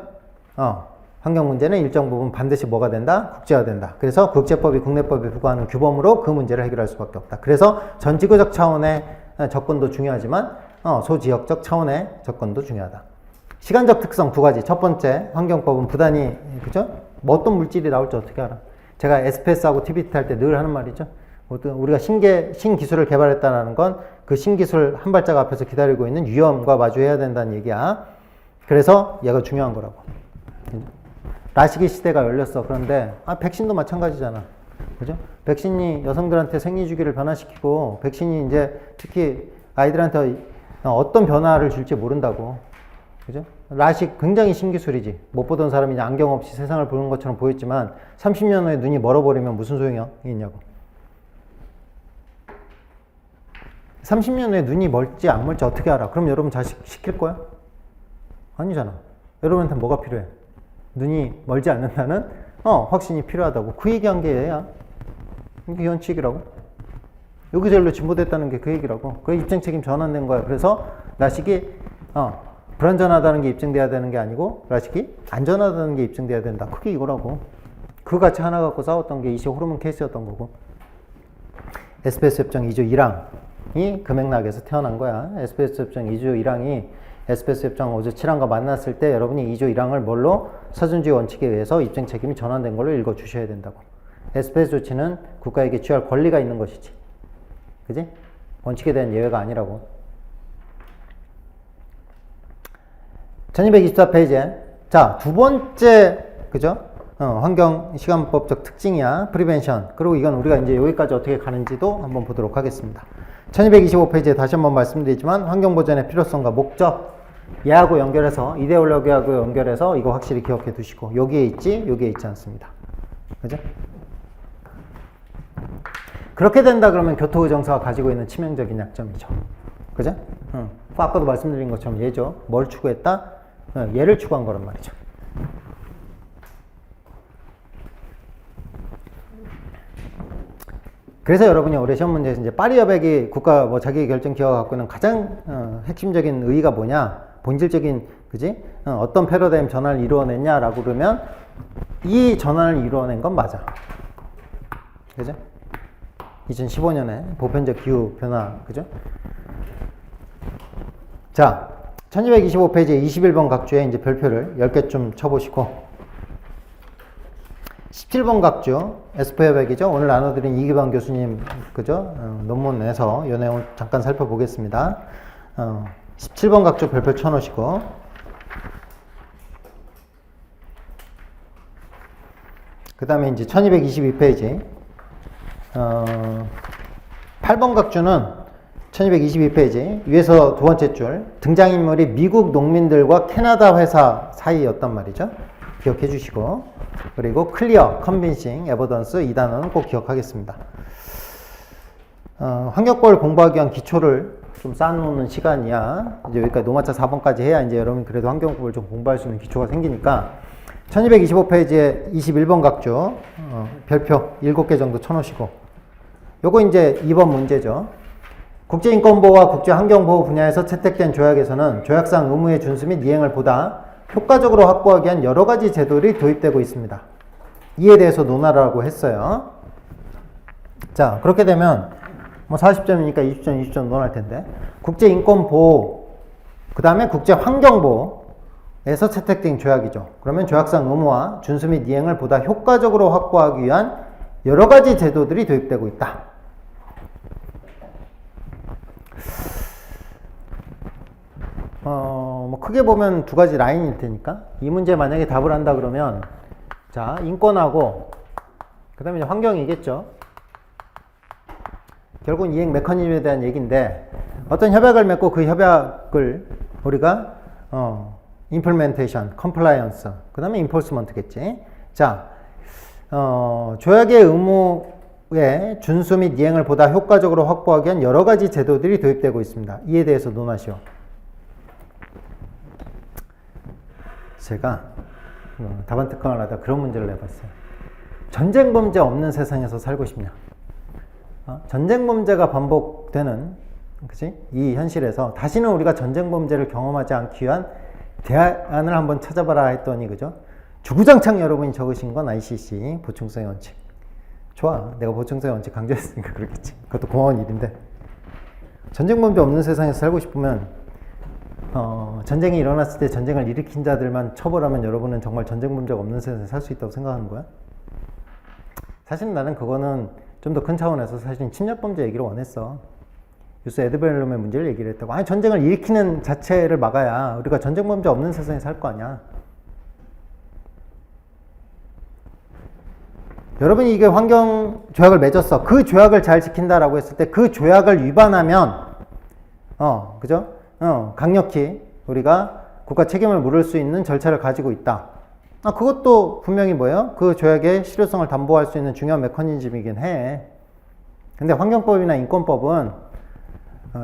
환경 문제는 일정 부분 반드시 뭐가 된다? 국제화 된다. 그래서 국제법이 국내법에 부과하는 규범으로 그 문제를 해결할 수밖에 없다. 그래서 전지구적 차원의 접근도 중요하지만 소지역적 차원의 접근도 중요하다. 시간적 특성 두 가지. 첫 번째, 환경법은 부단히, 그죠? 뭐 어떤 물질이 나올지 어떻게 알아? 제가 SPS하고 TBT 할 때 늘 하는 말이죠. 우리가 신기술을 개발했다는 건 그 신기술 한 발짝 앞에서 기다리고 있는 위험과 마주해야 된다는 얘기야. 그래서 얘가 중요한 거라고. 라식의 시대가 열렸어. 그런데 백신도 마찬가지잖아. 그죠? 백신이 여성들한테 생리 주기를 변화시키고 백신이 이제 특히 아이들한테 어떤 변화를 줄지 모른다고. 그죠? 라식 굉장히 신기술이지. 못 보던 사람이 이제 안경 없이 세상을 보는 것처럼 보였지만 30년 후에 눈이 멀어버리면 무슨 소용이 있냐고. 30년 후에 눈이 멀지 안 멀지 어떻게 알아? 그럼 여러분 자식 시킬 거야? 아니잖아. 여러분한테 뭐가 필요해? 눈이 멀지 않는다는 확신이 필요하다고. 그 얘기한 게 얘야. 이게 현칙이라고. 여기서 일로 진보됐다는 게 그 얘기라고. 그 입증 책임 전환된 거야. 그래서 라식이 불안전하다는 게 입증돼야 되는 게 아니고 라식이 안전하다는 게 입증돼야 된다. 그게 이거라고. 그 가치 하나 갖고 싸웠던 게 이시 호르몬 케이스였던 거고. SPS 협정 2조 1항이 그 맥락에서 태어난 거야. SPS 협정 2조 1항이 SPS 협정 5조 7항과 만났을 때 여러분이 2조 1항을 뭘로 서준주의 원칙에 의해서 입증 책임이 전환된 걸로 읽어 주셔야 된다고. SPS 조치는 국가에게 취할 권리가 있는 것이지. 그지? 원칙에 대한 예외가 아니라고. 1224페이지에 자, 두 번째 그죠? 환경시간법적 특징이야. 프리벤션. 그리고 이건 우리가 이제 여기까지 어떻게 가는지도 한번 보도록 하겠습니다. 1225페이지에 다시 한번 말씀드리지만 환경보전의 필요성과 목적 얘하고 연결해서 이데올로기하고 연결해서 이거 확실히 기억해 두시고 여기에 있지 여기에 있지 않습니다. 그죠? 그렇게 된다 그러면 교토의정서가 가지고 있는 치명적인 약점이죠. 그죠? 아까도 말씀드린 것처럼 얘죠. 뭘 추구했다? 얘를 추구한 거란 말이죠. 그래서 여러분이 올해 시험 문제에서 이제 파리 협약이 국가 뭐 자기 결정 기여가 갖고 있는 가장 핵심적인 의의가 뭐냐? 본질적인 그지? 어떤 패러다임 전환을 이루어냈냐라고 그러면 이 전환을 이루어낸 건 맞아. 그죠? 2015년에 보편적 기후 변화, 그죠? 자, 1225페이지에 21번 각주에 이제 별표를 10개 좀 쳐보시고 17번 각주, 에스포 협약이죠. 오늘 나눠드린 이기방 교수님, 그죠? 논문에서 이 내용 잠깐 살펴보겠습니다. 17번 각주 별표 쳐놓으시고 그 다음에 이제 1222페이지 8번 각주는 1222페이지 위에서 두 번째 줄 등장인물이 미국 농민들과 캐나다 회사 사이였단 말이죠. 기억해 주시고 그리고 클리어, 컨빈싱, 에버던스 이 단어는 꼭 기억하겠습니다. 환경법을 공부하기 위한 기초를 좀 쌓아놓는 시간이야. 이제 여기까지 노마차 4번까지 해야 이제 여러분 그래도 환경법을 좀 공부할 수 있는 기초가 생기니까 1225페이지에 21번 각주 별표 7개 정도 쳐놓으시고 요거 이제 2번 문제죠. 국제인권보호와 국제환경보호 분야에서 채택된 조약에서는 조약상 의무의 준수 및 이행을 보다 효과적으로 확보하기 위한 여러 가지 제도들이 도입되고 있습니다. 이에 대해서 논하라고 했어요. 자, 그렇게 되면 뭐 40점이니까 20점, 20점 논할 텐데 국제인권보호, 그 다음에 국제환경보호에서 채택된 조약이죠. 그러면 조약상 의무와 준수 및 이행을 보다 효과적으로 확보하기 위한 여러 가지 제도들이 도입되고 있다. 뭐 크게 보면 두 가지 라인일 테니까 이 문제 만약에 답을 한다 그러면 자, 인권하고 그 다음에 환경이겠죠. 결국은 이행 메커니즘에 대한 얘기인데 어떤 협약을 맺고 그 협약을 우리가 implementation, compliance, 그 다음에 enforcement겠지. 자, 조약의 의무의 준수 및 이행을 보다 효과적으로 확보하기 위한 여러 가지 제도들이 도입되고 있습니다. 이에 대해서 논하시오. 제가 답안 특강을 하다 그런 문제를 내봤어요. 전쟁 범죄 없는 세상에서 살고 싶냐? 전쟁 범죄가 반복되는 그치? 이 현실에서 다시는 우리가 전쟁 범죄를 경험하지 않기 위한 대안을 한번 찾아봐라 했더니 그죠? 주구장창 여러분이 적으신 건 ICC 보충성의 원칙. 좋아, 내가 보충성의 원칙 강조했으니까 그렇겠지. 그것도 고마운 일인데 전쟁 범죄 없는 세상에서 살고 싶으면 전쟁이 일어났을 때 전쟁을 일으킨 자들만 처벌하면 여러분은 정말 전쟁 범죄가 없는 세상에 살 수 있다고 생각하는 거야? 사실 나는 그거는 좀 더 큰 차원에서 사실 침략 범죄 얘기를 원했어. 유스 에드벨룸의 문제를 얘기를 했다고. 아니, 전쟁을 일으키는 자체를 막아야 우리가 전쟁 범죄 없는 세상에 살 거 아니야. 여러분이 이게 환경 조약을 맺었어. 그 조약을 잘 지킨다라고 했을 때 그 조약을 위반하면 그죠? 강력히 우리가 국가 책임을 물을 수 있는 절차를 가지고 있다. 그것도 분명히 뭐예요? 그 조약의 실효성을 담보할 수 있는 중요한 메커니즘이긴 해. 근데 환경법이나 인권법은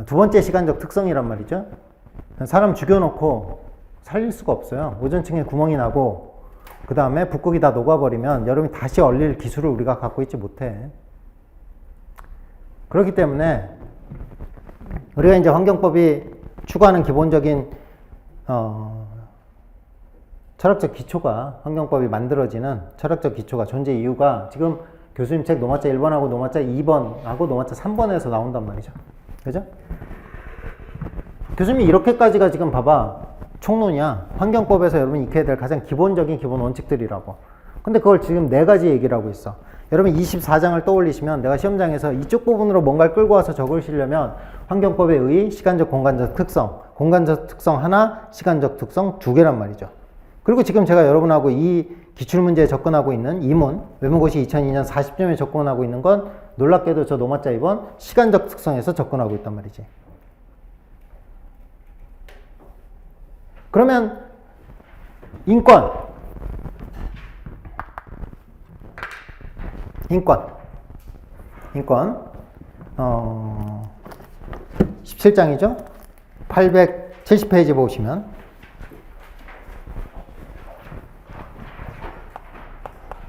두 번째 시간적 특성이란 말이죠. 사람 죽여놓고 살릴 수가 없어요. 오존층에 구멍이 나고 그 다음에 북극이 다 녹아버리면 여러분이 다시 얼릴 기술을 우리가 갖고 있지 못해. 그렇기 때문에 우리가 이제 환경법이 추구하는 기본적인 철학적 기초가 환경법이 만들어지는 철학적 기초가 존재 이유가 지금 교수님 책 노마차 1번하고 노마차 2번하고 노마차 3번에서 나온단 말이죠. 그죠? 교수님이 이렇게까지가 지금 봐봐 총론이야. 환경법에서 여러분이 익혀야 될 가장 기본적인 기본 원칙들이라고. 근데 그걸 지금 4가지 얘기를 하고 있어. 여러분 24장을 떠올리시면 내가 시험장에서 이쪽 부분으로 뭔가를 끌고 와서 적으시려면 환경법의 의의, 시간적 공간적 특성, 공간적 특성 하나, 시간적 특성 2개란 말이죠. 그리고 지금 제가 여러분하고 이 기출문제에 접근하고 있는 이문, 외무고시 2002년 40점에 접근하고 있는 건 놀랍게도 저 노마자 2번 시간적 특성에서 접근하고 있단 말이지. 그러면 인권 17장이죠? 870페이지 보시면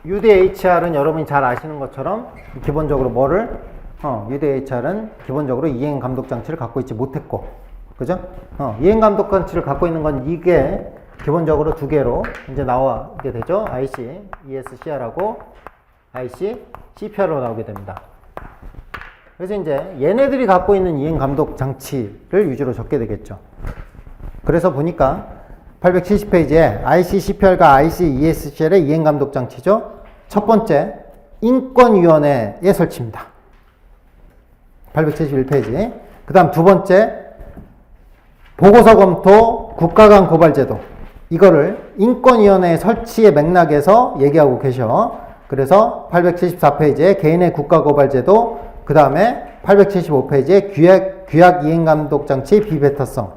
UDHR은 여러분이 잘 아시는 것처럼 기본적으로 UDHR은 기본적으로 이행 감독 장치를 갖고 있지 못했고, 그죠? 이행 감독 장치를 갖고 있는 건 이게 기본적으로 두 개로 이제 나오게 되죠. IC, ESCR하고 IC, CPR로 나오게 됩니다. 그래서 이제 얘네들이 갖고 있는 이행 감독 장치를 위주로 적게 되겠죠. 그래서 보니까 870페이지에 IC, CPR과 IC, ESCR의 이행 감독 장치죠. 첫 번째, 인권위원회의 설치입니다. 871페이지. 그 다음 두 번째, 보고서 검토 국가 간 고발제도. 이거를 인권위원회 설치의 맥락에서 얘기하고 계셔. 그래서 874페이지에 개인의 국가 고발제도, 그 다음에 875페이지에 규약 이행감독장치 비배타성.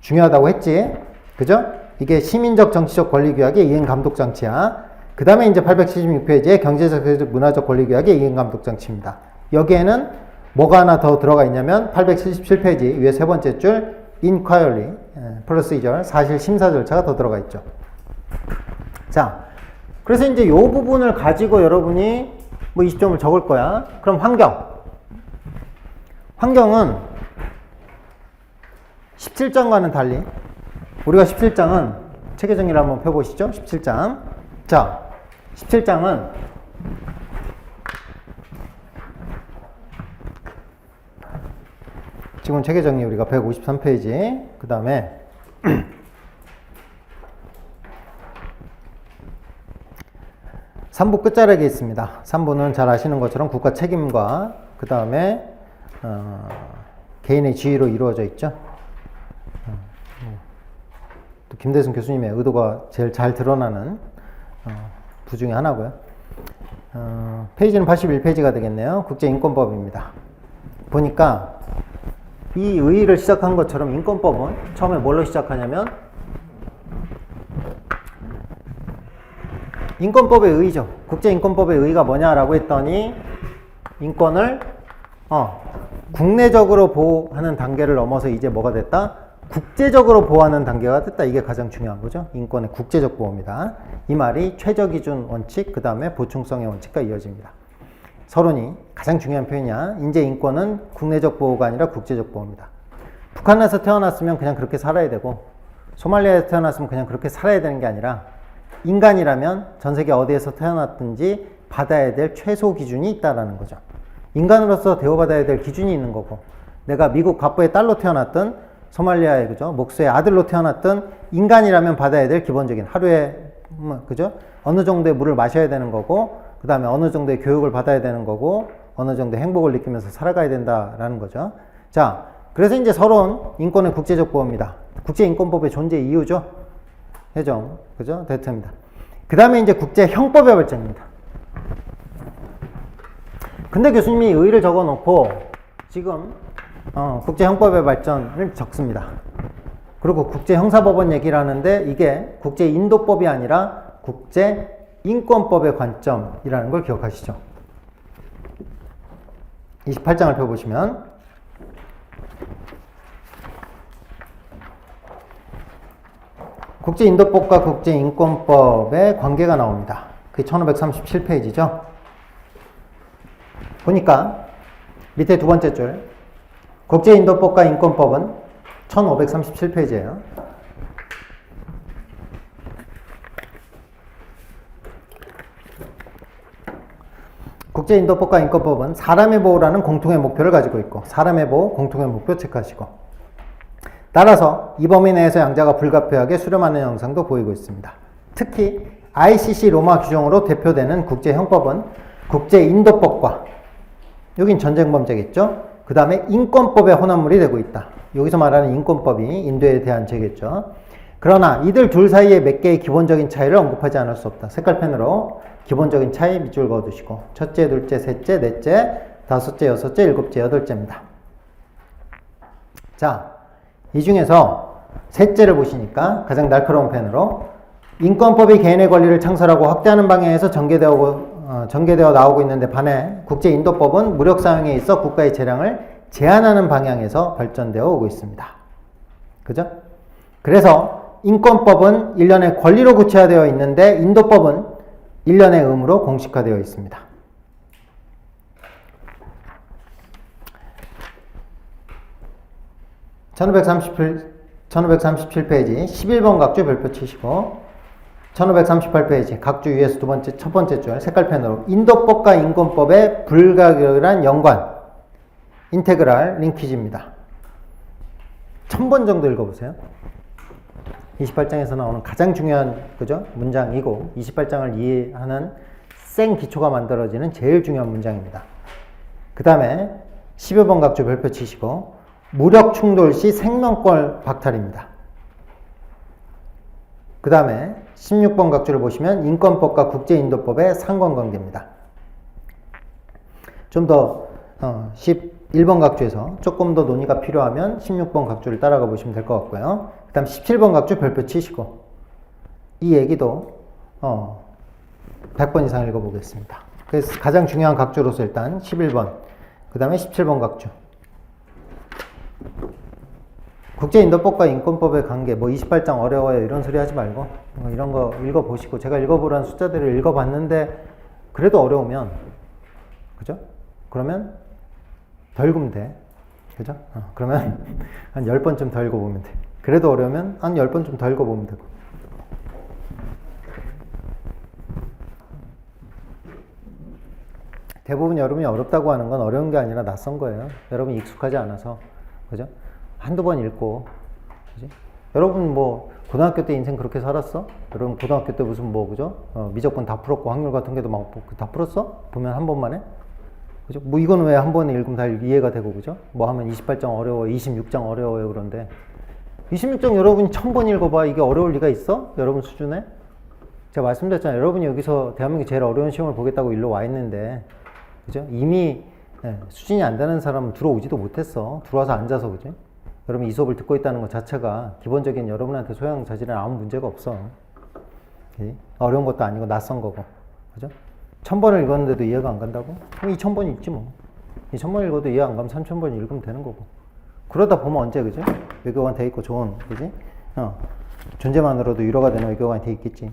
중요하다고 했지. 그죠? 이게 시민적 정치적 권리규약의 이행감독장치야. 그 다음에 이제 876페이지에 경제적 문화적 권리규약의 이행감독장치입니다. 여기에는 뭐가 하나 더 들어가 있냐면 877페이지 위에 세 번째 줄 inquiry, procedure, 사실 심사 절차가 더 들어가 있죠. 자, 그래서 이제 이 부분을 가지고 여러분이 뭐 20점을 적을 거야. 그럼 환경은 17장과는 달리 우리가 17장은 체계 정리를 한번 펴보시죠. 17장. 자, 17장은 지금 체계 정리 우리가 153페이지. 그 다음에 3부 끝자락에 있습니다. 3부는 잘 아시는 것처럼 국가 책임과 그 다음에 개인의 지위로 이루어져 있죠. 또 김대순 교수님의 의도가 제일 잘 드러나는 부 중에 하나고요. 페이지는 81페이지가 되겠네요. 국제인권법입니다. 보니까 이 의의를 시작한 것처럼 인권법은 처음에 뭘로 시작하냐면 인권법의 의의죠. 국제인권법의 의의가 뭐냐라고 했더니 인권을 국내적으로 보호하는 단계를 넘어서 이제 뭐가 됐다? 국제적으로 보호하는 단계가 됐다. 이게 가장 중요한 거죠. 인권의 국제적 보호입니다. 이 말이 최저기준 원칙, 그 다음에 보충성의 원칙과 이어집니다. 서론이 가장 중요한 표현이야. 인제 인권은 국내적 보호가 아니라 국제적 보호입니다. 북한에서 태어났으면 그냥 그렇게 살아야 되고, 소말리아에서 태어났으면 그냥 그렇게 살아야 되는 게 아니라, 인간이라면 전 세계 어디에서 태어났든지 받아야 될 최소 기준이 있다라는 거죠. 인간으로서 대우받아야 될 기준이 있는 거고, 내가 미국 갑부의 딸로 태어났든 소말리아의 그죠 목수의 아들로 태어났든 인간이라면 받아야 될 기본적인 하루에 그죠 어느 정도의 물을 마셔야 되는 거고, 그 다음에 어느 정도의 교육을 받아야 되는 거고, 어느 정도의 행복을 느끼면서 살아가야 된다라는 거죠. 자, 그래서 이제 서론 인권의 국제적 보호입니다. 국제인권법의 존재 이유죠. 해정, 그죠? 대트입니다. 그 다음에 이제 국제형법의 발전입니다. 근데 교수님이 의의를 적어 놓고 지금 국제형법의 발전을 적습니다. 그리고 국제형사법원 얘기를 하는데 이게 국제인도법이 아니라 국제인권법의 관점이라는 걸 기억하시죠. 28장을 펴보시면 국제인도법과 국제인권법의 관계가 나옵니다. 그게 1537페이지죠. 보니까 밑에 두 번째 줄 국제인도법과 인권법은 1537페이지예요. 국제인도법과 인권법은 사람의 보호라는 공통의 목표를 가지고 있고, 사람의 보호, 공통의 목표 체크하시고, 따라서 이 범위 내에서 양자가 불가피하게 수렴하는 형상도 보이고 있습니다. 특히 ICC 로마 규정으로 대표되는 국제형법은 국제인도법과, 여긴 전쟁범죄겠죠? 그 다음에 인권법의 혼합물이 되고 있다. 여기서 말하는 인권법이 인도에 대한 죄겠죠. 그러나 이들 둘 사이에 몇 개의 기본적인 차이를 언급하지 않을 수 없다. 색깔펜으로 기본적인 차이 밑줄 그어두시고, 첫째, 둘째, 셋째, 넷째, 다섯째, 여섯째, 일곱째, 여덟째입니다. 자, 이 중에서 셋째를 보시니까 가장 날카로운 펜으로 인권법이 개인의 권리를 창설하고 확대하는 방향에서 전개되어 나오고 있는데 반해 국제인도법은 무력 사용에 있어 국가의 재량을 제한하는 방향에서 발전되어 오고 있습니다. 그죠? 그래서 인권법은 일련의 권리로 구체화되어 있는데 인도법은 일련의 의무로 공식화되어 있습니다. (1537페이지) 11번 각주 별표 치시고 1538페이지 각주 위에서 첫 번째 줄 색깔펜으로 인도법과 인권법의 불가결한 연관 인테그랄 링키지입니다. 1000번 정도 읽어보세요. 28장에서 나오는 가장 중요한 그죠? 문장이고 28장을 이해하는 생 기초가 만들어지는 제일 중요한 문장입니다. 그 다음에 12번 각주 별표 치시고 무력 충돌 시 생명권 박탈입니다. 그 다음에 16번 각주를 보시면 인권법과 국제인도법의 상관관계입니다. 좀 더 11번 각주에서 조금 더 논의가 필요하면 16번 각주를 따라가 보시면 될 것 같고요. 그 다음 17번 각주 별표 치시고 이 얘기도 100번 이상 읽어보겠습니다. 그래서 가장 중요한 각주로서 일단 11번 그 다음에 17번 각주 국제인도법과 인권법의 관계, 뭐 28장 어려워요 이런 소리 하지 말고 이런 거 읽어보시고 제가 읽어보라는 숫자들을 읽어봤는데 그래도 어려우면 그죠? 그러면 덜 읽으면 돼. 그죠? 그러면 한 10번쯤 더 읽어보면 돼. 그래도 어려우면 한 10번쯤 더 읽어보면 되고. 대부분 여러분이 어렵다고 하는 건 어려운 게 아니라 낯선 거예요. 여러분이 익숙하지 않아서. 그죠? 한두 번 읽고. 그지? 여러분 뭐 고등학교 때 인생 그렇게 살았어? 여러분 고등학교 때 무슨 뭐 그죠? 미적분 다 풀었고 확률 같은 게도 막 다 풀었어? 보면 한 번만에? 그죠? 뭐 이건 왜 한 번에 읽으면 다 이해가 되고 그죠? 뭐 하면 28장 어려워, 26장 어려워요 그런데 26장 여러분이 1000번 읽어봐 이게 어려울 리가 있어? 여러분 수준에? 제가 말씀드렸잖아요. 여러분이 여기서 대한민국 제일 어려운 시험을 보겠다고 일로 와 있는데 그죠? 이미 수준이 안 되는 사람은 들어오지도 못했어. 들어와서 앉아서 그죠? 여러분 이 수업을 듣고 있다는 것 자체가 기본적인 여러분한테 소양 자질은 아무 문제가 없어. 그치? 어려운 것도 아니고 낯선 거고 그죠? 1000번을 읽었는데도 이해가 안 간다고? 그럼 2000번 읽지 뭐. 2000번 읽어도 이해 안 가면 3000번 읽으면 되는 거고. 그러다 보면 언제 그죠? 외교관 돼 있고 좋은 그지? 존재만으로도 위로가 되는 외교관이 돼 있겠지.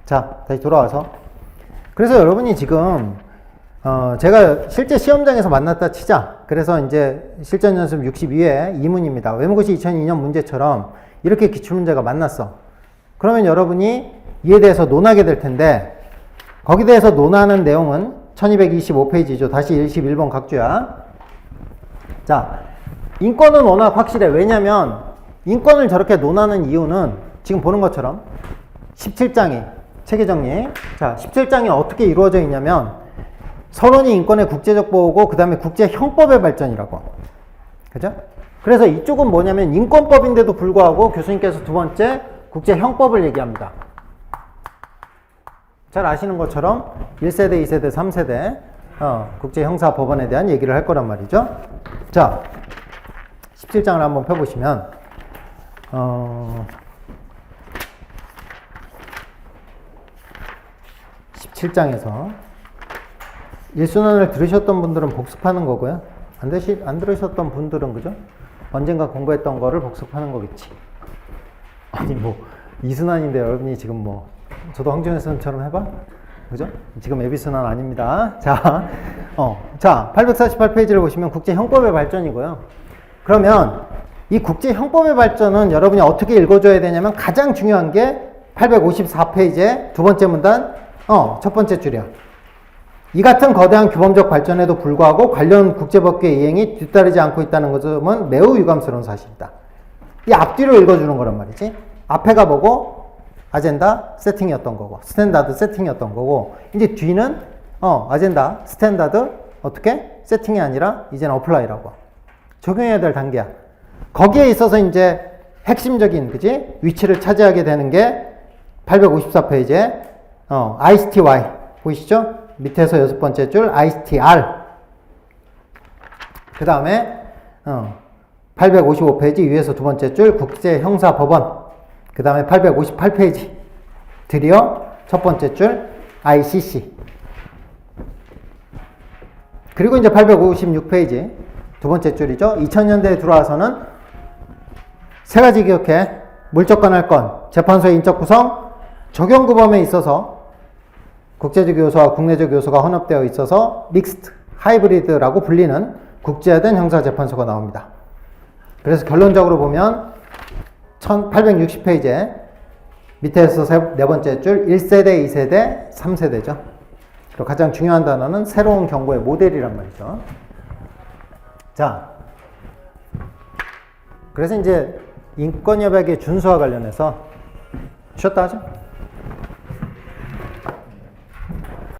자, 다시 돌아와서 그래서 여러분이 지금 제가 실제 시험장에서 만났다 치자. 그래서 이제 실전 연습 62회 2문입니다. 외무고시 2002년 문제처럼 이렇게 기출문제가 만났어. 그러면 여러분이 이에 대해서 논하게 될 텐데 거기에 대해서 논하는 내용은 1225페이지죠. 다시 21번 각주야. 자, 인권은 워낙 확실해. 왜냐면 인권을 저렇게 논하는 이유는 지금 보는 것처럼 17장이 체계정리. 자, 17장이 어떻게 이루어져 있냐면 서론이 인권의 국제적 보호고 그 다음에 국제형법의 발전이라고. 그죠? 그래서 이쪽은 뭐냐면 인권법인데도 불구하고 교수님께서 두 번째 국제형법을 얘기합니다. 잘 아시는 것처럼 1세대, 2세대, 3세대 국제형사법원에 대한 얘기를 할 거란 말이죠. 자, 17장을 한번 펴보시면 17장에서 1순환을 들으셨던 분들은 복습하는 거고요. 안 들으셨던 분들은 그죠? 언젠가 공부했던 거를 복습하는 거겠지. 아니 뭐 2순환인데 여러분이 지금 뭐 저도 황준현 선생님처럼 해봐? 그죠? 지금 예비순환 아닙니다. 자, 848페이지를 보시면 국제형법의 발전이고요. 그러면 이 국제형법의 발전은 여러분이 어떻게 읽어줘야 되냐면 가장 중요한 게 854페이지의 두 번째 문단, 첫 번째 줄이야. 이 같은 거대한 규범적 발전에도 불구하고 관련 국제법규의 이행이 뒤따르지 않고 있다는 것은 매우 유감스러운 사실이다. 이 앞뒤로 읽어주는 거란 말이지. 앞에가 뭐고? 아젠다 세팅이었던 거고 스탠다드 세팅이었던 거고 이제 뒤는 아젠다 스탠다드 어떻게? 세팅이 아니라 이제는 어플라이라고 적용해야 될 단계야. 거기에 있어서 이제 핵심적인 그지? 위치를 차지하게 되는 게 854페이지에 ICTY 보이시죠? 밑에서 여섯 번째 줄 ICTR 그 다음에 855페이지 위에서 두 번째 줄 국제형사법원, 그 다음에 858페이지 드디어 첫 번째 줄 ICC, 그리고 이제 856페이지 두 번째 줄이죠. 2000년대에 들어와서는 세 가지 기억해. 물적 관할권, 재판소의 인적 구성, 적용구범에 있어서 국제적 요소와 국내적 요소가 혼합되어 있어서 믹스트, 하이브리드라고 불리는 국제화된 형사재판소가 나옵니다. 그래서 결론적으로 보면 1860페이지에 밑에서 네 번째 줄 1세대, 2세대, 3세대죠. 그리고 가장 중요한 단어는 새로운 경고의 모델이란 말이죠. 자, 그래서 이제 인권협약의 준수와 관련해서 쉬었다 하죠.